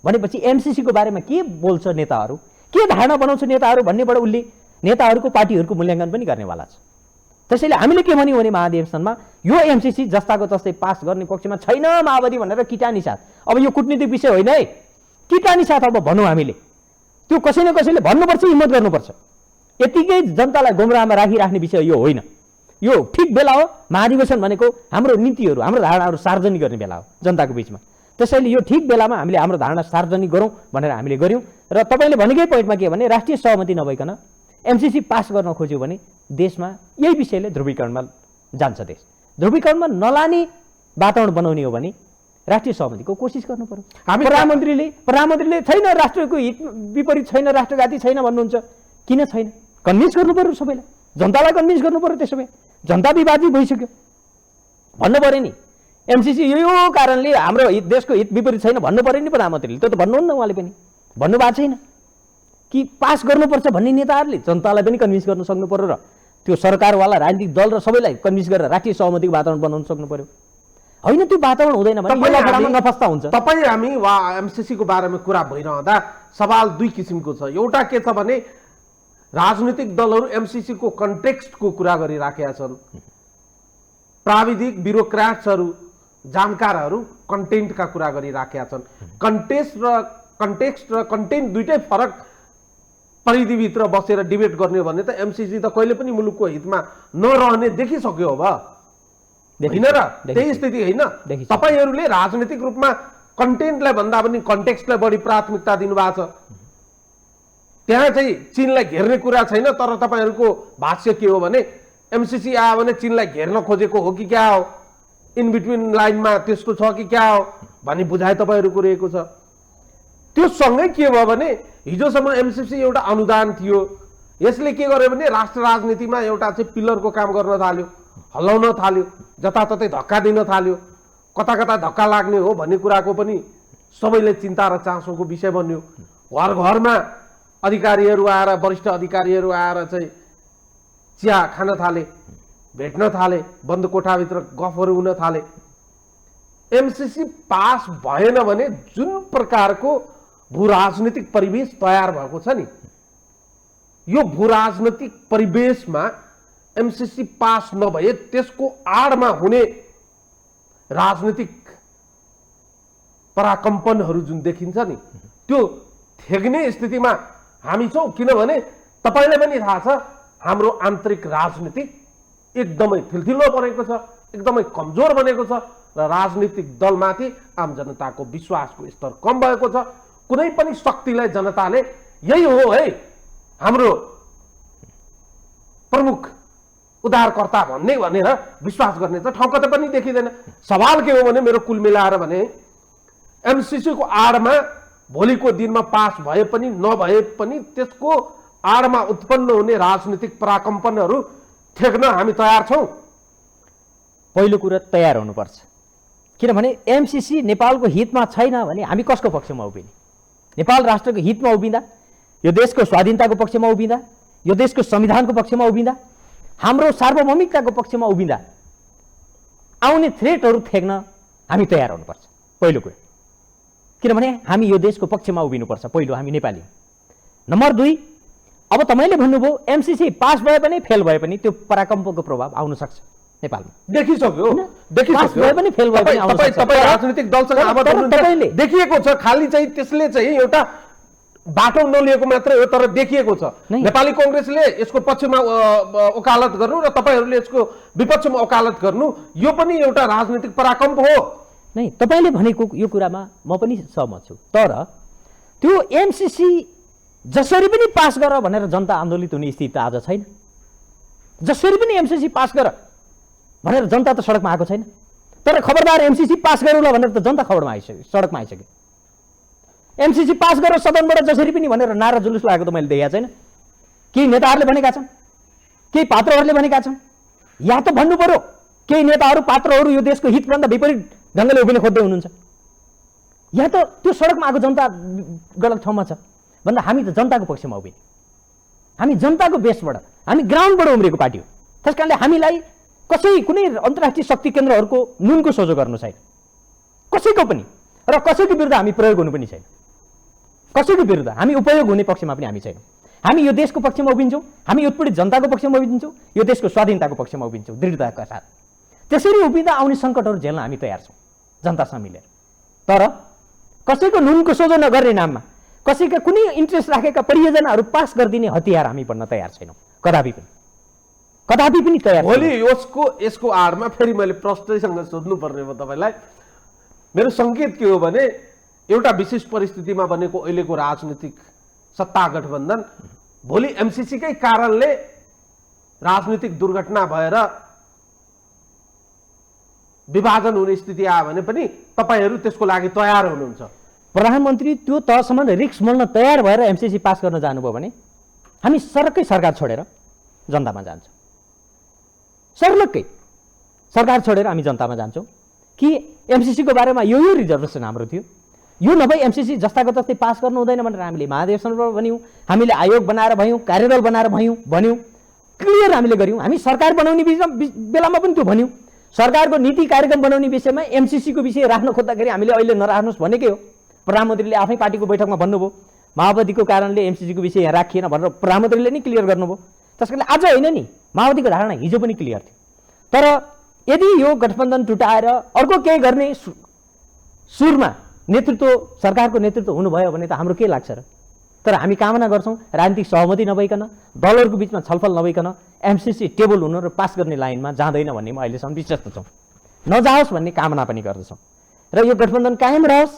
B: भनेपछि एमसिसीको बारेमा के बोल्छ नेताहरू, के धारणा बनाउँछ नेताहरू भन्नेबाट उसले नेताहरूको, पार्टीहरूको मूल्याङ्कन पनि गर्नेवाला छ। त्यसैले हामीले के भन्यौँ भने महाधिवेशनमा यो एमसिसी जस्ताको तस्तै पास गर्ने पक्षमा छैन माओवादी भनेर किटानी साथ। अब यो कूटनीतिक विषय होइन है, किटानी साथ अब भनौँ हामीले, त्यो कसै न कसैले भन्नुपर्छ, हिम्मत गर्नुपर्छ। यतिकै जनतालाई गुमराहमा राखिराख्ने विषय यो होइन। यो ठिक बेला हो, महाधिवेशन भनेको हाम्रो नीतिहरू, हाम्रो धारणाहरू सार्वजनिक गर्ने बेला हो जनताको बिचमा। त्यसैले यो ठिक बेलामा हामीले हाम्रो धारणा सार्वजनिक गरौँ भनेर हामीले गऱ्यौँ। र तपाईँले भनेकै पोइन्टमा के भने राष्ट्रिय सहमति नभइकन एमसिसी पास गर्न खोज्यो भने देशमा यही विषयले ध्रुवीकरणमा जान्छ। देश ध्रुवीकरणमा नलाने वातावरण बनाउने हो भने राष्ट्रिय सहमतिको कोसिस गर्नु पर्यो। प्रधानमन्त्रीले छैन राष्ट्रको हित विपरीत छैन, राष्ट्रघाती छैन भन्नुहुन्छ, किन छैन? कन्भिन्स गर्नु पर्यो सबैलाई, जनतालाई कन्भिन्स गर्नु पर्यो। त्यसो भए जनता विभाजित भइसक्यो, भन्नु पर्यो नि एमसिसी यो कारणले हाम्रो देशको हित विपरीत छैन भन्नु पर्यो नि प्रधानमन्त्रीले। त्यो त भन्नुहुन्न, उहाँले पनि भन्नुभएको छैन कि पास गर्नुपर्छ भन्ने नेताहरूले जनतालाई पनि कन्भिन्स गर्न सक्नु पर्यो र त्यो सरकारवाला राजनीतिक दल र सबैलाई कन्भिन्स गरेर राष्ट्रिय सहमतिको वातावरण बनाउन सक्नु पर्यो। होइन त्यो वातावरण हुँदैन भने नफस्ता हुन्छ।
A: तपाईँ हामी वा एमसिसीको बारेमा कुरा भइरहँदा सवाल दुई किसिमको छ। एउटा के छ भने राजनीतिक दलहरू एमसिसीको कन्टेक्स्टको कुरा गरिराखेका छन्, प्राविधिक ब्युरोक्राट्सहरू जानकारहरू कन्टेन्टका कुरा गरिराखेका छन्। कन्टेक्स्ट र कन्टेन्ट दुइटै फरक परिधिभित्र बसेर डिबेट गर्ने भने त एमसिसी त कहिले पनि मुलुकको हितमा नरहने देखिसक्यो। अब होइन र त्यही स्थिति होइन? तपाईँहरूले राजनीतिक रूपमा कन्टेन्टलाई भन्दा पनि कन्टेक्स्टलाई बढी प्राथमिकता दिनुभएको छ। त्यहाँ चाहिँ चीनलाई घेर्ने कुरा छैन, तर तपाईँहरूको भाष्य के हो भने एमसिसी आयो भने चीनलाई घेर्न खोजेको हो कि क्या हो, इन बिट्विन लाइनमा त्यस्तो छ कि क्या हो भन्ने बुझाइ तपाईँहरूको रहेको छ। त्यो सँगै के भयो भने हिजोसम्म एमसिसी एउटा अनुदान थियो, यसले के गर्यो भने राष्ट्र राजनीतिमा एउटा चाहिँ पिलरको काम गर्न थाल्यो, हल्लाउन थाल्यो, जताततै धक्का दिन थाल्यो, कता कता धक्का लाग्ने हो भन्ने कुराको पनि सबैले चिन्ता र चासोको विषय बन्यो। घर घरमा अधिकारीहरू आएर, वरिष्ठ अधिकारीहरू आएर चाहिँ चिया खान थाले, भेट्न थाले, बन्द कोठाभित्र गफहरू हुन थाले। एमसिसी पास भएन भने जुन प्रकारको भू राजनीतिक परिवेश तयार भएको छ नि, यो भू राजनीतिक परिवेशमा एमसिसी पास नभए त्यसको आडमा हुने राजनीतिक पराकम्पनहरू जुन देखिन्छ नि, त्यो थेग्ने स्थितिमा हामी छौँ। किनभने तपाईँलाई पनि थाहा छ हाम्रो आन्तरिक राजनीति एकदमै थिलथिलो बनेको छ, एकदमै कमजोर बनेको छ र राजनीतिक दलमाथि आम जनताको विश्वासको स्तर कम भएको छ। कुनै पनि शक्तिलाई जनताले यही हो है हाम्रो प्रमुख उद्धारकर्ता भन्ने भनेर विश्वास गर्ने त ठाउँ कतै पनि देखिँदैन। सवाल के हो भने मेरो कुल मिलाएर भने एमसिसीको आडमा भोलिको दिनमा पास भए पनि नभए पनि त्यसको आडमा उत्पन्न हुने राजनीतिक पराकम्पनहरू ठेक्न हामी तयार छौँ।
B: पहिलो कुरा तयार हुनुपर्छ, किनभने एमसिसी नेपालको हितमा छैन भने हामी कसको पक्षमा उभिने? नेपाल राष्ट्रको हितमा उभिँदा, यो देशको स्वाधीनताको पक्षमा उभिँदा, यो देशको संविधानको पक्षमा उभिँदा, हाम्रो सार्वभौमिकताको पक्षमा उभिँदा आउने थ्रेटहरू थेक्न हामी तयार हुनुपर्छ पहिलो कुरा। किनभने हामी यो देशको पक्षमा उभिनुपर्छ पहिलो, हामी नेपाली। नम्बर 2, अब तपाईँले भन्नुभयो एमसिसी पास भए पनि फेल भए पनि त्यो पराकम्पको प्रभाव आउन सक्छ नेपालमा।
A: देखिसक्यो
B: भए पनि फेल भए पनि आउन सक्छ।
A: तपाईँ राजनीतिक दलसँग आबद्ध हुनुहुन्छ, देखिएको छ। खालि चाहिँ त्यसले चाहिँ एउटा बाटो नलिएको मात्रै हो, तर देखिएको छ। नेपाली कांग्रेसले यसको पक्षमा वकालत गर्नु र तपाईँहरूले यसको विपक्षमा वकालत गर्नु, यो पनि एउटा राजनीतिक पराकम्प हो।
B: नै तपाईँले भनेको यो कुरामा म पनि सहमत छु, तर त्यो एमसिसी जसरी पनि पास गर भनेर जनता आन्दोलित हुने स्थिति आज छैन। जसरी पनि एमसिसी पास गर भनेर जनता त सडकमा आएको छैन, तर खबरदार एमसिसी पास गरौँला भनेर त जनता सडकमा आइसक्यो। एमसिसी पास गरेर सदनबाट जसरी पनि भनेर नारा जुलुस लागेको त मैले देखेको छैन। केही नेताहरूले भनेका छन्, केही पात्रहरूले भनेका छन्, या त भन्नु पर्यो केही नेताहरू पात्रहरू यो देशको हितभन्दा विपरीत ढङ्गले उभिन खोज्दै हुनुहुन्छ, या त त्यो सडकमा आएको जनता गलत ठाउँमा छ भन्दा हामी त जनताको पक्षमा उभिने। हामी जनताको बेसबाट, हामी ग्राउन्डबाट उम्रेको पार्टी हो। त्यस कारणले हामीलाई कुनै अन्तर्राष्ट्रिय शक्ति केन्द्रहरूको नुनको सोझो गर्नु छैन, कसैको पनि, र कसैको विरुद्ध हामी प्रयोग हुनु पनि छैन। कसैको विरुद्ध हामी उपयोग हुने पक्षमा पनि हामी छैनौँ। हामी यो देशको पक्षमा उभिन्छौँ, हामी उत्पीडित जनताको पक्षमा उभिन्छौँ, यो देशको स्वाधीनताको पक्षमा उभिन्छौँ दृढताका साथ। त्यसरी उभिँदा आउने सङ्कटहरू झेल्न हामी तयार छौँ जनतासँग मिलेर। तर कसैको नुनको सोझो नगर्ने नाममा कसैका कुनै इन्ट्रेस्ट राखेका परियोजनाहरू पास गरिदिने हतियार हामी बन्न तयार छैनौँ कदापि पनि तयार।
A: भोलि यसको आडमा फेरि मैले प्रश्नैसँग सोध्नुपर्ने भयो तपाईँलाई। मेरो सङ्केत के हो भने एउटा विशेष परिस्थितिमा बनेको अहिलेको राजनीतिक सत्ता गठबन्धन भोलि एमसिसीकै कारणले राजनीतिक दुर्घटना भएर विभाजन हुने स्थिति आयो भने पनि तपाईँहरू त्यसको लागि तयार हुनुहुन्छ?
B: प्रधानमन्त्री त्यो तहसम्म रिक्स मोल्न तयार भएर एमसिसी पास गर्न जानुभयो भने हामी सर्लक्कै सरकार छोडेर जनतामा जान्छौँ। सर्लक्कै सरकार छोडेर हामी जनतामा जान्छौँ कि एमसिसीको बारेमा यो रिजर्भेसन हाम्रो थियो, यो नभई एमसिसी जस्ताको तस्तै पास गर्नु हुँदैन भनेर हामीले महाधिवेशनमा भन्यौँ, हामीले आयोग बनाएर भयौँ, कार्यदल बनाएर भन्यौँ, क्लियर हामीले गऱ्यौँ। हामी सरकार बनाउने बेलामा पनि त्यो भन्यौँ। सरकारको नीति कार्यक्रम बनाउने विषयमा एमसिसीको विषय राख्न खोज्दाखेरि हामीले अहिले नराख्नुहोस् भनेकै हो। प्रधानमन्त्रीले आफै पार्टीको बैठकमा भन्नुभयो माओवादीको कारणले एमसिसीको विषय यहाँ राखिएन भनेर प्रधानमन्त्रीले नै क्लियर गर्नुभयो। त्यसकारणले आज होइन नि, माओवादीको धारणा हिजो पनि क्लियर थियो। तर यदि यो गठबन्धन टुटाएर अर्को केही गर्ने सुरमा नेतृत्व सरकारको नेतृत्व हुनुभयो भने त हाम्रो के लाग्छ र? तर हामी कामना गर्छौँ राजनीतिक सहमति नभइकन, दलहरूको बिचमा छलफल नभइकन एमसिसी टेबल हुनु र पास गर्ने लाइनमा जाँदैन भन्ने अहिलेसम्म विश्वस्त छौँ। नजाओस् भन्ने कामना पनि गर्दछौँ र यो गठबन्धन कायम रहोस्,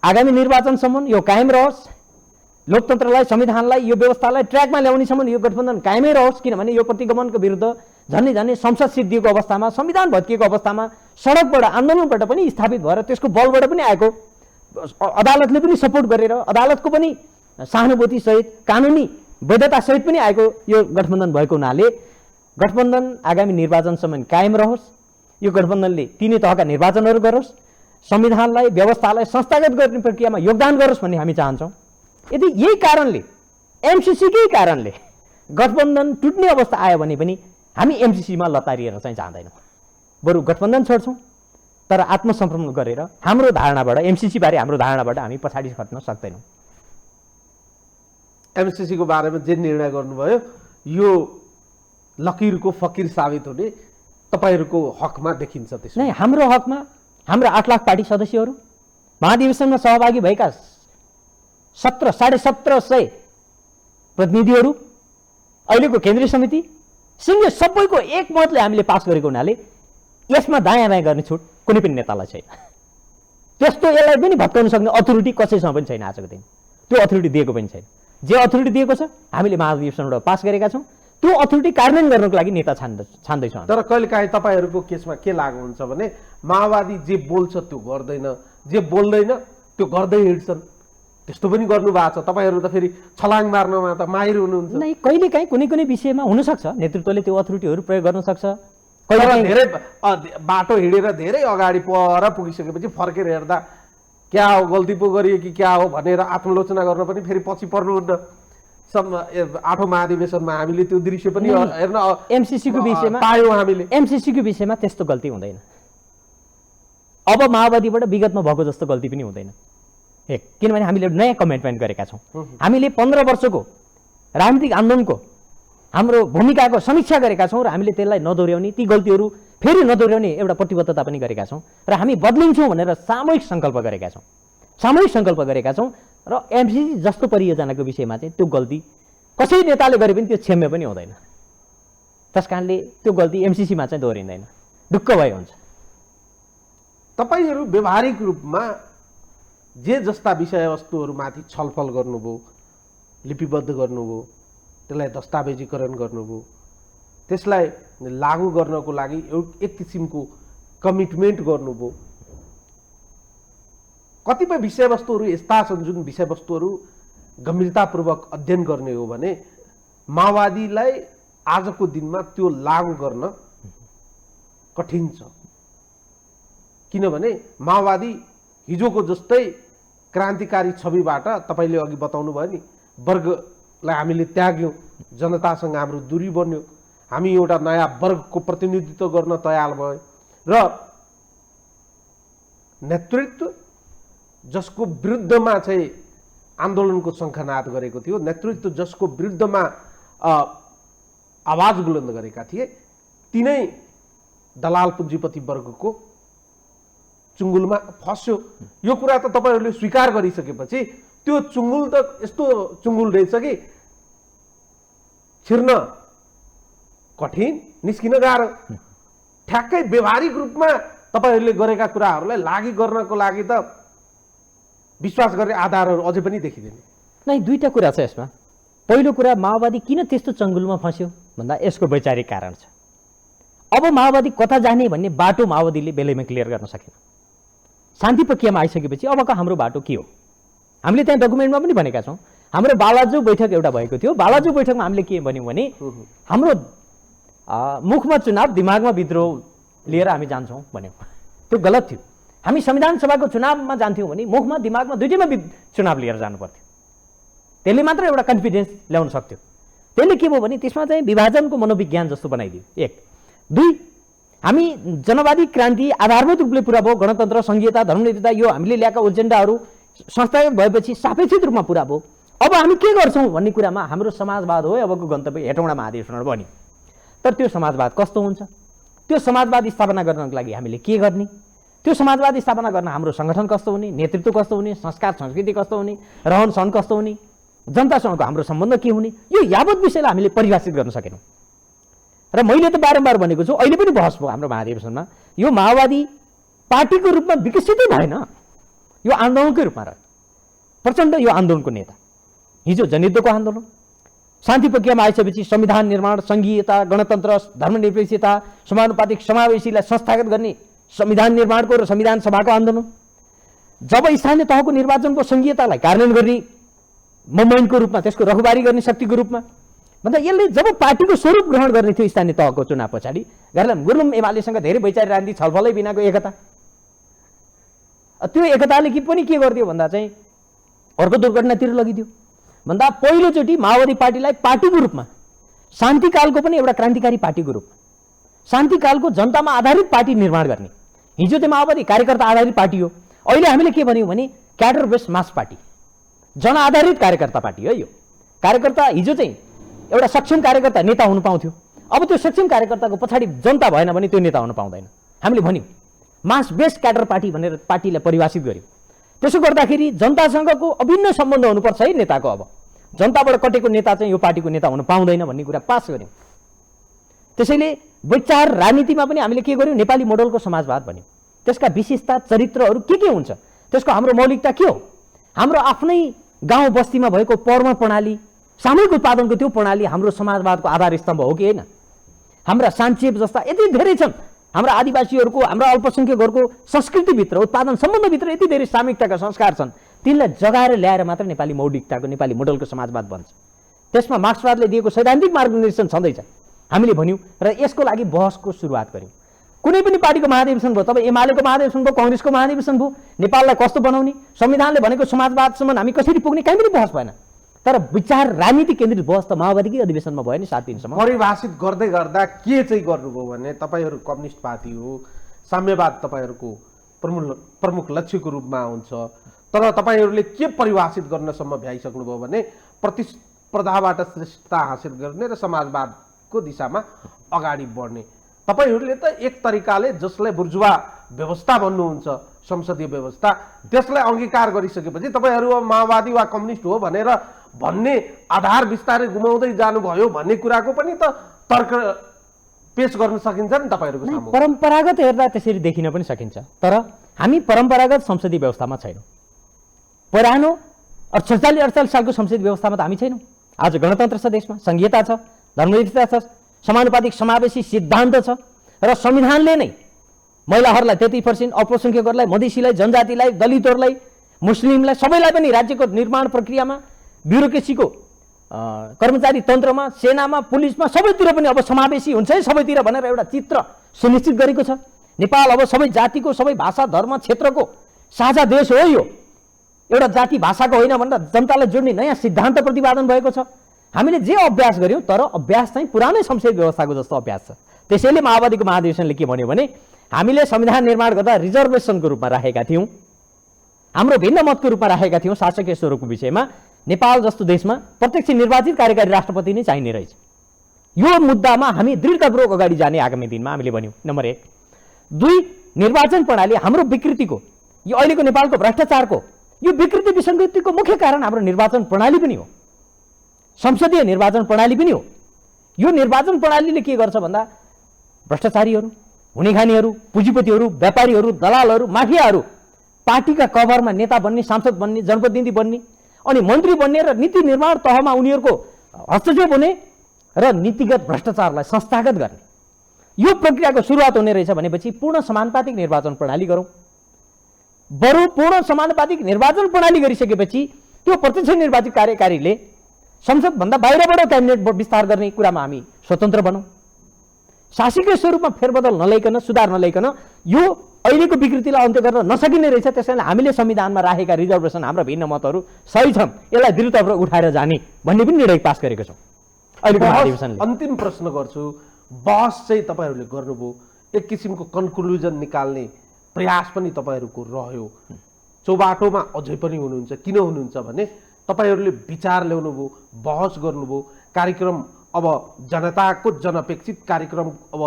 B: आगामी निर्वाचनसम्म यो कायम रहोस्, लोकतन्त्रलाई, संविधानलाई, यो व्यवस्थालाई ट्र्याकमा ल्याउनेसम्म यो गठबन्धन कायमै रहोस्। किनभने यो प्रतिगमनको विरुद्ध झन्डै संसद सिद्धिएको अवस्थामा, संविधान भत्किएको अवस्थामा, सडकबाट आन्दोलनबाट पनि स्थापित भएर त्यसको बलबाट पनि आएको, अदालतले पनि सपोर्ट गरेर अदालतको पनि सहानुभूति सहित कानुनी वैधता सहित पनि आएको यो गठबन्धन भएको हुनाले गठबन्धन आगामी निर्वाचनसम्म कायम रहोस्। यो गठबन्धनले तिनै तहका निर्वाचनहरू गरोस्, संविधानलाई, व्यवस्थालाई संस्थागत गर्ने प्रक्रियामा योगदान गरोस् भन्ने हामी चाहन्छौँ। यदि यही कारणले, एमसिसीकै कारणले गठबन्धन टुट्ने अवस्था आयो भने पनि हामी एमसिसीमा लतारिएर चाहिँ जाँदैनौँ, बरु गठबन्धन छोड्छौँ। तर आत्मसमर्पण गरेर हाम्रो धारणाबाट, एमसिसी बारे हाम्रो धारणाबाट हामी पछाडि हट्न सक्दैनौँ।
A: एमसिसीको बारेमा जे निर्णय गर्नुभयो यो लकिरको फकिर साबित हुने तपाईँहरूको हकमा देखिन्छ। त्यसो
B: नै हाम्रो हकमा हाम्रो 8 लाख पार्टी सदस्यहरू, महाधिवेशनमा सहभागी भएका 17,500 प्रतिनिधिहरू, अहिलेको केन्द्रीय समिति सिङ्गे सबैको एकमतले हामीले पास गरेको हुनाले यसमा दायाँ बायाँ गर्ने छुट कुनै पनि नेतालाई छैन। त्यस्तो यसलाई पनि भत्काउन सक्ने अथोरिटी कसैसँग पनि छैन आजको दिन। त्यो अथोरिटी दिएको पनि छैन। जे अथोरिटी दिएको छ हामीले महाधिवेशनबाट पास गरेका छौँ, त्यो अथोरिटी कार्यान्वयन गर्नको लागि नेता छान्दैछौँ।
A: तर कहिलेकाहीँ तपाईँहरूको केसमा के लागु हुन्छ भने माओवादी जे बोल्छ त्यो गर्दैन, जे बोल्दैन त्यो गर्दै हिँड्छन्। त्यस्तो पनि गर्नु भएको छ। तपाईँहरू त फेरि छलाङ मार्नमा त माहिर हुनुहुन्छ।
B: नै कहिलेकाहीँ कुनै विषयमा हुनसक्छ नेतृत्वले त्यो अथोरिटीहरू प्रयोग गर्न सक्छ।
A: धेरै बाटो हिँडेर धेरै अगाडि पर पुगिसकेपछि फर्केर हेर्दा क्या हो, गल्ती पो गरियो कि क्या हो भनेर आत्मलोचना गर्न पनि फेरि पछि पर्नुहुन्न। 8औं महाधिवेशनमा हामीले त्यो दृश्य पनि हेर्न
B: एमसिसीको विषयमा
A: पायौँ हामीले।
B: एमसिसीको विषयमा त्यस्तो गल्ती हुँदैन। अब माओवादीबाट विगतमा भएको जस्तो गल्ती पनि हुँदैन। किनभने हामीले नयाँ कमिटमेन्ट गरेका छौँ। हामीले 15 वर्षको राजनीतिक आन्दोलनको हाम्रो भूमिकाको समीक्षा गरेका छौँ र हामीले त्यसलाई नदोहोऱ्याउने, ती गल्तीहरू फेरि नदोहोऱ्याउने एउटा प्रतिबद्धता पनि गरेका छौँ र हामी बदलिन्छौँ भनेर सामूहिक सङ्कल्प गरेका छौँ र एमसिसी जस्तो परियोजनाको विषयमा चाहिँ त्यो गल्ती कसै नेताले गरे पनि त्यो क्षम्य पनि हुँदैन। त्यसकारणले त्यो गल्ती एमसिसीमा चाहिँ दोहोरिँदैन, ढुक्क भए हुन्छ।
A: तपाईँहरू व्यवहारिक रूपमा जे जस्ता विषयवस्तुहरूमाथि छलफल गर्नुभयो, लिपिबद्ध गर्नुभयो, त्यसलाई दस्तावेजीकरण गर्नुभयो, त्यसलाई लागू गर्नको लागि एक किसिमको कमिटमेन्ट गर्नुभयो। कतिपय विषयवस्तुहरू यस्ता छन् जुन विषयवस्तुहरू गम्भीरतापूर्वक अध्ययन गर्ने हो भने माओवादीलाई आजको दिनमा त्यो लागू गर्न कठिन छ। किनभने माओवादी हिजोको जस्तै क्रान्तिकारी छविबाट तपाईँले अघि बताउनु भयो नि, वर्गलाई हामीले त्याग्यौँ, जनतासँग हाम्रो दूरी बन्यो, हामी एउटा नयाँ वर्गको प्रतिनिधित्व गर्न तयार भयो र नेतृत्व जसको विरुद्धमा चाहिँ आन्दोलनको शङ्खनाद गरेको थियो, नेतृत्व जसको विरुद्धमा आवाज बुलन्द गरेका थिए, तिनै दलाल पुँजीपति वर्गको चुङ्गुलमा फस्यो। यो कुरा त तपाईँहरूले स्वीकार गरिसकेपछि त्यो चुङ्गुल त यस्तो चुङ्गुल रहेछ कि छिर्न कठिन, निस्किन गाह्रो। ठ्याक्कै व्यवहारिक रूपमा तपाईँहरूले गरेका कुराहरूलाई लागि गर्नको लागि त विश्वास गर्ने आधारहरू अझै पनि देखिँदैन।
B: नै दुईटा कुरा छ यसमा। पहिलो कुरा, माओवादी किन त्यस्तो चङ्गुलमा फस्यो भन्दा यसको वैचारिक कारण छ। अब माओवादी कता जाने भन्ने बाटो माओवादीले बेलैमा क्लियर गर्न सकेन। शान्ति प्रक्रियामा आइसकेपछि अबको हाम्रो बाटो के हो? हामीले त्यहाँ डकुमेन्टमा पनि भनेका छौँ। हाम्रो बालाजु बैठक एउटा भएको थियो। बालाजु बैठकमा हामीले के भन्यौँ भने हाम्रो मुखमा चुनाव, दिमागमा विद्रोह लिएर हामी जान्छौँ भन्यौँ। त्यो गलत थियो। हामी संविधान सभाको चुनावमा जान्थ्यौँ भने मुखमा दिमागमा दुईटैमा चुनाव लिएर जानु पर्थ्यो। त्यसले मात्र एउटा कन्फिडेन्स ल्याउन सक्थ्यो। त्यसले के भयो भने त्यसमा चाहिँ विभाजनको मनोविज्ञान जस्तो बनाइदियो। एक। दुई, हामी जनवादी क्रान्ति आधारभूत रूपले पुरा भयो। गणतन्त्र, संघीयता, धर्मनिरपेक्षता यो हामीले ल्याएका एजेन्डाहरू संस्थागत भएपछि सापेक्षित रूपमा पुरा भयो। अब हामी के गर्छौँ भन्ने कुरामा हाम्रो समाजवाद हो अबको गन्तव्य, हेटौँडा महाधिवेशन बन्यो। तर त्यो समाजवाद कस्तो हुन्छ? त्यो समाजवाद स्थापना गर्नको लागि हामीले के गर्ने? त्यो समाजवाद स्थापना गर्न हाम्रो सङ्गठन कस्तो हुने, नेतृत्व कस्तो हुने, संस्कार संस्कृति कस्तो हुने, रहन सहन कस्तो हुने, जनतासँगको हाम्रो सम्बन्ध के हुने, यो यावत विषयलाई हामीले परिभाषित गर्न सकेनौँ। र मैले त बारम्बार भनेको छु, अहिले पनि बहस भयो हाम्रो महाधिवेशनमा, यो माओवादी पार्टीको रूपमा विकसितै भएन, यो आन्दोलनकै रूपमा रह्यो। प्रचण्ड यो आन्दोलनको नेता, हिजो जनयुद्धको आन्दोलन, शान्ति प्रक्रियामा आइसकेपछि संविधान निर्माण, संघीयता, गणतन्त्र, धर्मनिरपेक्षता, समानुपातिक समावेशीलाई संस्थागत गर्ने संविधान निर्माणको र संविधान सभाको आन्दोलन, जब स्थानीय तहको निर्वाचनको संघीयतालाई कार्यान्वयन गर्ने मुभमेन्टको रूपमा, त्यसको रखुवारी गर्ने शक्तिको रूपमा, भन्दा यसले जब पार्टीको स्वरूप ग्रहण गर्ने थियो स्थानीय तहको चुनाव पछाडि, गुरुङ एमालेसँग धेरै वैचारिक राजनीति छलफलै बिनाको एकता, त्यो एकताले पनि के गरिदियो भन्दा चाहिँ अर्को दुर्घटनातिर लगिदियो। भन्दा पहिलोचोटि माओवादी पार्टीलाई पार्टीको रूपमा, शान्तिकालको पनि एउटा क्रान्तिकारी पार्टीको रूपमा, शान्तिकालको जनतामा आधारित पार्टी निर्माण गर्ने। हिजो चाहिँ माओवादी कार्यकर्ता आधारित पार्टी हो, अहिले हामीले के भन्यौँ भने क्याडर बेस्ड मास पार्टी, जनआधारित कार्यकर्ता पार्टी हो। यो कार्यकर्ता हिजो चाहिँ एउटा सक्षम कार्यकर्ता नेता हुनु पाउँथ्यो, अब त्यो सक्षम कार्यकर्ताको पछाडि जनता भएन भने त्यो नेता हुन पाउँदैन। हामीले भन्यौँ मास बेस्ड क्याडर पार्टी भनेर पार्टीलाई परिभाषित गर्यौँ। त्यसो गर्दाखेरि जनतासँगको अभिन्न सम्बन्ध हुनुपर्छ है नेताको। अब जनताबाट कटेको नेता चाहिँ यो पार्टीको नेता हुन पाउँदैन भन्ने कुरा पास गर्यौँ। त्यसैले विचार राजनीतिमा पनि हामीले के गर्यौँ, नेपाली मोडलको समाजवाद भन्यौँ। त्यसका विशेषता, चरित्रहरू के हुन्छ, त्यसको हाम्रो मौलिकता के हो, हाम्रो आफ्नै गाउँ बस्तीमा भएको पर्व प्रणाली, सामूहिक उत्पादनको त्यो प्रणाली हाम्रो समाजवादको आधार स्तम्भ हो कि होइन? हाम्रा सान्चेप जस्ता यति धेरै छन्, हाम्रा आदिवासीहरूको, हाम्रा अल्पसङ्ख्यकहरूको संस्कृतिभित्र, उत्पादन सम्बन्धभित्र यति धेरै सामूहिकताका संस्कार छन्, तिनलाई जगाएर ल्याएर मात्र नेपाली मौलिकताको, नेपाली मोडलको समाजवाद बन्छ। त्यसमा मार्क्सवादले दिएको सैद्धान्तिक मार्गदर्शन छँदैछ। हामीले भन्यौँ र यसको लागि बहसको सुरुवात गर्यौँ। कुनै पनि पार्टीको महाधिवेशन भयो, तपाईँ एमालेको महाधिवेशन भयो, काङ्ग्रेसको महाधिवेशन भयो, नेपाललाई कस्तो बनाउने, संविधानले भनेको समाजवादसम्म हामी कसरी पुग्ने, कहीँ पनि बहस भएन। तर विचार राजनीति केन्द्रित बहस त माओवादीकै अधिवेशनमा भयो नि 7 दिनसम्म।
A: परिभाषित गर्दै गर्दा के चाहिँ गर्नुभयो भने तपाईँहरू कम्युनिस्ट पार्टी हो, साम्यवाद तपाईँहरूको प्रमुख लक्ष्यको रूपमा हुन्छ, तर तपाईँहरूले के परिभाषित गर्नसम्म भ्याइसक्नुभयो भने प्रतिस्पर्धाबाट श्रेष्ठता हासिल गर्ने र समाजवादको दिशामा अगाडि बढ्ने। तपाईँहरूले त एक तरिकाले जसलाई बुर्जुवा व्यवस्था भन्नुहुन्छ, संसदीय व्यवस्था, त्यसलाई अंगीकार गरिसकेपछि तपाईँहरू माओवादी वा कम्युनिस्ट हो भनेर भन्ने आधार बिस्तारै गुमाउँदै जानुभयो भन्ने कुराको पनि त तर्क पेश गर्न सकिन्छ नि तपाईँहरूको सामु।
B: परम्परागत हेर्दा त्यसरी देखिन पनि सकिन्छ, तर हामी परम्परागत संसदीय व्यवस्थामा छैनौँ। पुरानो 47-48 सालको संसदीय व्यवस्थामा त हामी छैनौँ। आज गणतन्त्र छ देशमा, संघीयता छ, धर्मनिरपेक्षता छ, समानुपातिक समावेशी सिद्धान्त छ र संविधानले नै महिलाहरूलाई 33%, अल्पसङ्ख्यकहरूलाई, मधेसीलाई, जनजातिलाई, दलितहरूलाई, मुस्लिमलाई, सबैलाई पनि राज्यको निर्माण प्रक्रियामा, ब्युरोक्रेसीको कर्मचारी तन्त्रमा, सेनामा, पुलिसमा, सबैतिर पनि अब समावेशी हुन्छ है सबैतिर भनेर एउटा चित्र सुनिश्चित गरेको छ। नेपाल अब सबै जातिको, सबै भाषा, धर्म, क्षेत्रको साझा देश हो। यो एउटा जाति भाषाको होइन भनेर जनतालाई जोड्ने नयाँ सिद्धान्त प्रतिपादन भएको छ। हामीले जे अभ्यास गर्यौँ, तर अभ्यास चाहिँ पुरानै संसदीय व्यवस्थाको जस्तो अभ्यास छ। त्यसैले माओवादीको महाधिवेशनले के भन्यो भने हामीले संविधान निर्माण गर्दा रिजर्भेसनको रूपमा राखेका थियौँ हाम्रो भिन्न मतको रूपमा राखेका थियौँ शासकीय स्वरूपको विषयमा। नेपाल जस्तो देशमा प्रत्यक्ष निर्वाचित कार्यकारी राष्ट्रपति नै चाहिने रहेछ। यो मुद्दामा हामी दृढतापूर्वक अगाडि जाने आगामी दिनमा हामीले भन्यौँ। नम्बर 1। 2, निर्वाचन प्रणाली हाम्रो विकृतिको, यो अहिलेको नेपालको भ्रष्टाचारको यो विकृति विसङ्गतिको मुख्य कारण हाम्रो निर्वाचन प्रणाली पनि हो, संसदीय निर्वाचन प्रणाली पनि हो। यो निर्वाचन प्रणालीले के गर्छ भन्दा भ्रष्टाचारीहरू, हुनेखानेहरू, पुँजीपतिहरू, व्यापारीहरू, दलालहरू, माफियाहरू पार्टीका कभरमा नेता बन्ने, सांसद बन्ने, जनप्रतिनिधि बन्ने अनि मन्त्री बन्ने र नीति निर्माण तहमा उनीहरूको हस्तक्षेप हुने र नीतिगत भ्रष्टाचारलाई संस्थागत गर्ने यो प्रक्रियाको सुरुवात हुने रहेछ भनेपछि पूर्ण समानुपातिक निर्वाचन प्रणाली गरौँ। बरु पूर्ण समानुपातिक निर्वाचन प्रणाली गरिसकेपछि त्यो प्रत्यक्ष निर्वाचित कार्यकारीले संसदभन्दा बाहिरबाट क्याबिनेट विस्तार गर्ने कुरामा हामी स्वतन्त्र बनौँ। शासकीय स्वरूपमा फेरबदल नल्याइकन, सुधार नल्याइकन यो अहिलेको विकृतिलाई अन्त्य गर्न नसकिने रहेछ। त्यसैले हामीले संविधानमा राखेका रिजर्भेसन, हाम्रा भिन्न मतहरू सही छन्, यसलाई दृढतापूर्वक उठाएर जाने भन्ने पनि निर्णय पास गरेको छौँ अहिलेको महाधिवेशनले।
A: अन्तिम प्रश्न गर्छु, बहस चाहिँ तपाईँहरूले गर्नुभयो, एक किसिमको कन्क्लुजन निकाल्ने प्रयास पनि तपाईँहरूको रह्यो। चौबाटोमा अझै पनि हुनुहुन्छ। किन हुनुहुन्छ भने तपाईँहरूले विचार ल्याउनुभयो, बहस गर्नुभयो, कार्यक्रम अब जनताको जनअपेक्षित कार्यक्रम अब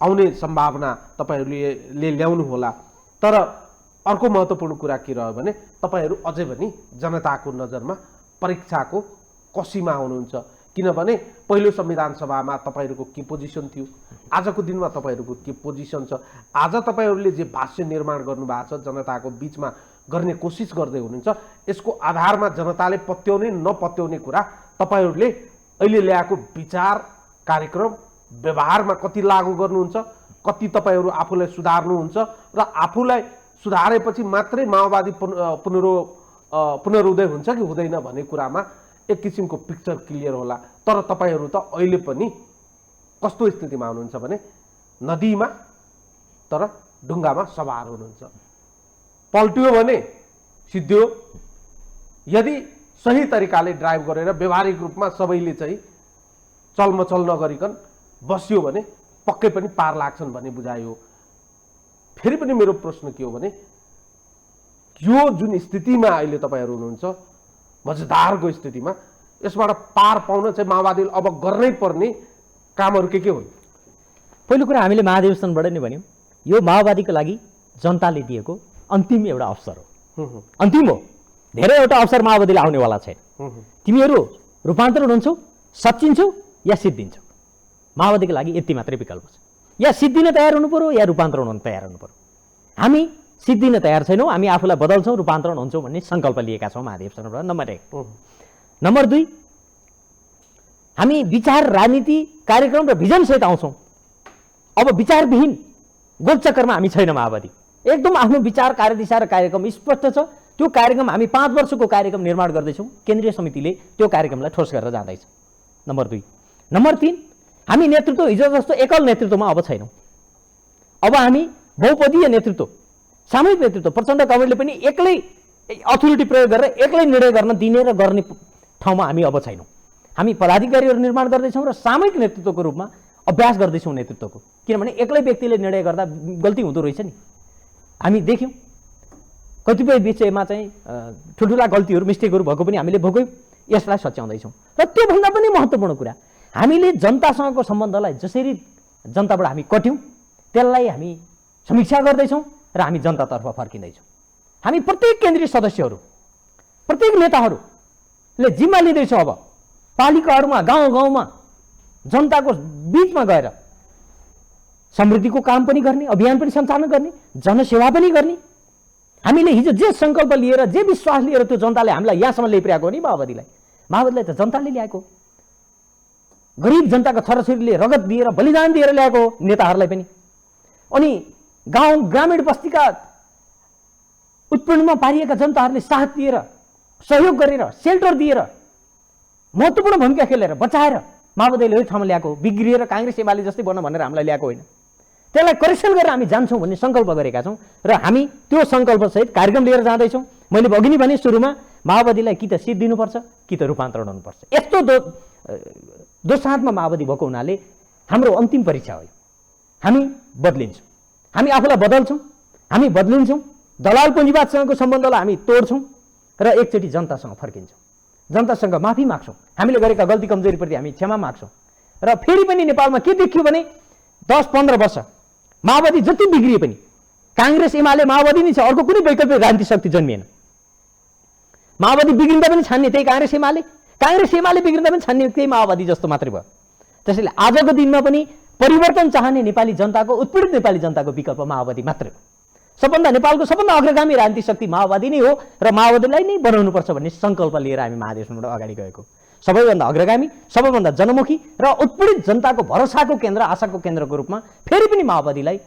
A: आउने सम्भावना तपाईँहरूले ल्याउनु होला। तर अर्को महत्त्वपूर्ण कुरा के रह्यो भने तपाईँहरू अझै पनि जनताको नजरमा परीक्षाको कसीमा हुनुहुन्छ। किनभने पहिलो संविधान सभामा तपाईँहरूको के पोजिसन थियो, आजको दिनमा तपाईँहरूको के पोजिसन छ। आज तपाईँहरूले जे भाष्य निर्माण गर्नुभएको छ, जनताको बिचमा गर्ने कोसिस गर्दै हुनुहुन्छ, यसको आधारमा जनताले पत्याउने नपत्याउने कुरा तपाईँहरूले अहिले ल्याएको विचार, कार्यक्रम, व्यवहारमा कति लागू गर्नुहुन्छ, कति तपाईँहरू आफूलाई सुधार्नुहुन्छ र आफूलाई सुधारेपछि मात्रै माओवादी पुनरुदय हुन्छ कि हुँदैन भन्ने कुरामा एक किसिमको पिक्चर क्लियर होला। तर तपाईँहरू त अहिले पनि कस्तो स्थितिमा हुनुहुन्छ भने नदीमा तर ढुङ्गामा सवार हुनुहुन्छ। पल्ट्यो भने सिद्धियो। यदि सही तरिकाले ड्राइभ गरेर व्यवहारिक रूपमा सबैले चाहिँ चलमचल नगरिकन बस्यो भने पक्कै पनि पार लाग्छन् भन्ने बुझायो। फेरि पनि मेरो प्रश्न के हो भने यो जुन स्थितिमा अहिले तपाईँहरू हुनुहुन्छ, मजेदारको स्थितिमा, यसबाट पार पाउन चाहिँ माओवादीले अब गर्नै पर्ने कामहरू के हुन्?
B: पहिलो कुरा हामीले महाधिवेशनबाट नै भन्यौँ, यो माओवादीको लागि जनताले दिएको अन्तिम एउटा अवसर हो। अन्तिम हो। धेरैवटा अवसर माओवादीले आउनेवाला छैन। तिमीहरू रूपान्तरण हुन्छौ, सच्चिन्छौ या सिद्धिन्छौ। माओवादीको लागि यति मात्रै विकल्प छ। या सिद्धिन तयार हुनु पर्यो या रूपान्तरण हुन तयार हुनु पर्यो। हामी सिद्धिन तयार छैनौँ, हामी आफूलाई बदल्छौँ, रूपान्तरण हुन्छौँ भन्ने सङ्कल्प लिएका छौँ महाधिवेशनबाट। नम्बर 1। नम्बर 2, हामी विचार, राजनीति, कार्यक्रम र भिजनसहित आउँछौँ। अब विचारविहीन गोलचक्करमा हामी छैन। माओवादी एकदम आफ्नो विचार, कार्यदिशा र कार्यक्रम स्पष्ट छ। त्यो कार्यक्रम हामी 5 वर्षको कार्यक्रम निर्माण गर्दैछौँ। केन्द्रीय समितिले त्यो कार्यक्रमलाई ठोस गरेर जाँदैछ। नम्बर 2। नम्बर 3, हामी नेतृत्व हिजो जस्तो एकल नेतृत्वमा अब छैनौँ। अब हामी बहुपदीय नेतृत्व, सामूहिक नेतृत्व, प्रचण्ड कमरेडले पनि एक्लै अथोरिटी प्रयोग गरेर एक्लै निर्णय गर्न दिने र गर्ने ठाउँमा हामी अब छैनौँ। हामी पदाधिकारीहरू निर्माण गर्दैछौँ र सामूहिक नेतृत्वको रूपमा अभ्यास गर्दैछौँ नेतृत्वको। किनभने एक्लै व्यक्तिले निर्णय गर्दा गल्ती हुँदो रहेछ नि। हामी देख्यौँ कतिपय विषयमा चाहिँ ठुल्ठुला गल्तीहरू, मिस्टेकहरू भएको पनि हामीले भोग्यौँ। यसलाई सच्याउँदैछौँ। र त्योभन्दा पनि महत्त्वपूर्ण कुरा, हामीले जनतासँगको सम्बन्धलाई जसरी जनताबाट हामी कट्यौँ त्यसलाई हामी समीक्षा गर्दैछौँ र हामी जनतातर्फ फर्किँदैछौँ। हामी प्रत्येक केन्द्रीय सदस्यहरू, प्रत्येक नेताहरूले जिम्मा लिँदैछौँ। अब पालिकाहरूमा, गाउँ गाउँमा जनताको बिचमा गएर समृद्धिको काम पनि गर्ने, अभियान पनि सञ्चालन गर्ने, जनसेवा पनि गर्ने। हामीले हिजो जे सङ्कल्प लिएर, जे विश्वास लिएर त्यो जनताले हामीलाई यहाँसम्म ल्याइपुर्याएको हो नि माओवादीलाई त जनताले ल्याएको। गरिब जनताको छोराछोरीले रगत दिएर, बलिदान दिएर ल्याएको नेताहरूलाई पनि। अनि गाउँ, ग्रामीण बस्तीका उत्पीडनमा पारिएका जनताहरूले साथ दिएर, सहयोग गरेर, सेल्टर दिएर, महत्त्वपूर्ण भूमिका खेलेर बचाएर माओवादीले यो ठाउँमा ल्याएको। बिग्रिएर काङ्ग्रेस एमाले जस्तै बन्न भनेर हामीलाई ल्याएको होइन। त्यसलाई करेक्सन गरेर हामी जान्छौँ भन्ने सङ्कल्प गरेका छौँ र हामी त्यो सङ्कल्पसहित कार्यक्रम लिएर जाँदैछौँ। मैले अघि नै भने सुरुमा, माओवादीलाई कि त सिद्धिनुपर्छ कि त रूपान्तरण हुनुपर्छ। यस्तो दोसाँधमा माओवादी भएको हुनाले हाम्रो अन्तिम परीक्षा हो। हामी बदलिन्छौँ, हामी आफूलाई बदल्छौँ, हामी बदलिन्छौँ दलाल पुँजीवादसँगको सम्बन्धलाई हामी तोड्छौँ र एकचोटि जनतासँग फर्किन्छौँ, जनतासँग माफी माग्छौँ, हामीले गरेका गल्ती कमजोरीप्रति हामी क्षमा माग्छौँ। र फेरि पनि नेपालमा के देखियो भने 10-15 वर्ष माओवादी जति बिग्रिए पनि काङ्ग्रेस एमाले माओवादी नै छ, अर्को कुनै वैकल्पिक राजनीतिक शक्ति जन्मिएन। माओवादी बिग्रिँदा पनि छान्ने त्यही काङ्ग्रेस एमाले बिग्रिँदा पनि छान्ने त्यही माओवादी जस्तो मात्रै भयो। त्यसैले आजको दिनमा पनि परिवर्तन चाहने नेपाली जनताको, उत्पीडित नेपाली जनताको विकल्प माओवादी मात्रै हो। नेपालको सबभन्दा अग्रगामी राजनीतिक शक्ति माओवादी नै हो र माओवादीलाई नै बनाउनुपर्छ भन्ने सङ्कल्प लिएर हामी महाधिवेशनबाट अगाडि गएको। सबैभन्दा अग्रगामी, सबैभन्दा जनमुखी र उत्पीडित जनताको भरोसाको केन्द्र, आशाको केन्द्रको रूपमा फेरि पनि माओवादीलाई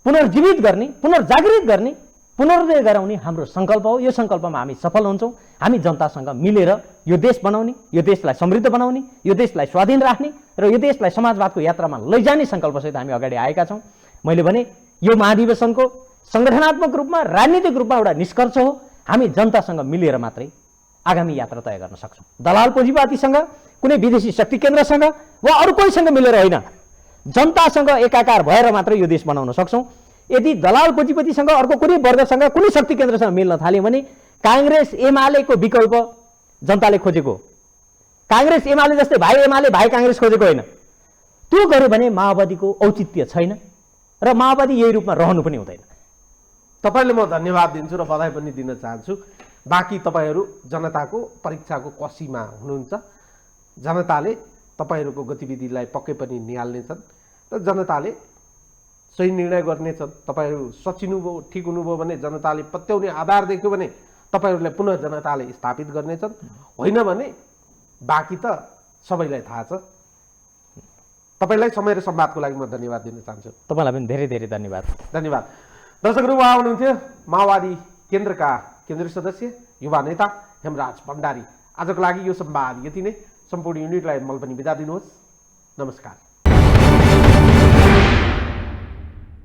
B: पुनर्जीवित गर्ने, पुनर्जागृत गर्ने, पुनर्दय गराउने हाम्रो सङ्कल्प हो। यो सङ्कल्पमा हामी सफल हुन्छौँ। हामी जनतासँग मिलेर यो देश बनाउने, यो देशलाई समृद्ध बनाउने, यो देशलाई स्वाधीन राख्ने र यो देशलाई समाजवादको यात्रामा लैजाने सङ्कल्पसहित हामी अगाडि आएका छौँ। मैले भने यो महाधिवेशनको सङ्गठनात्मक रूपमा, राजनीतिक रूपमा एउटा निष्कर्ष हो। हामी जनतासँग मिलेर मात्रै आगामी यात्रा तय गर्न सक्छौँ। दलाल पुँजीवादीसँग, कुनै विदेशी शक्ति केन्द्रसँग वा अरू कोहीसँग मिलेर होइन, जनतासँग एकाकार भएर मात्रै यो देश बनाउन सक्छौँ। यदि दलाल पुँजीपतिसँग, अर्को कुनै वर्गसँग, कुनै शक्ति केन्द्रसँग मिल्न थाल्यो भने काङ्ग्रेस एमालेको विकल्प जनताले खोजेको, काङ्ग्रेस एमाले जस्तै भाइ एमाले भाइ काङ्ग्रेस खोजेको होइन। त्यो गर्यो भने माओवादीको औचित्य छैन र माओवादी यही रूपमा रहनु पनि हुँदैन।
A: तपाईँले म धन्यवाद दिन्छु र बधाई पनि दिन चाहन्छु। बाँकी तपाईँहरू जनताको परीक्षाको कसीमा हुनुहुन्छ। जनताले तपाईँहरूको गतिविधिलाई पक्कै पनि निहाल्नेछन् र जनताले सही निर्णय गर्नेछन्। तपाईँहरू सचिनुभयो, ठिक हुनुभयो भने जनताले पत्याउने आधार देख्यो भने तपाईँहरूलाई पुनः जनताले स्थापित गर्नेछन्। होइन भने बाँकी त सबैलाई थाहा छ। तपाईँलाई समय र संवादको लागि म धन्यवाद दिन चाहन्छु।
B: तपाईँलाई पनि धेरै धेरै धन्यवाद।
A: धन्यवाद। दर्शकहरू, उहाँ हुनुहुन्थ्यो माओवादी केन्द्रका केन्द्रीय सदस्य, युवा नेता हेमराज भण्डारी। आजको लागि यो संवाद यति नै। सम्पूर्ण युनिटलाई मल पनि बिदा दिनुहोस्। नमस्कार।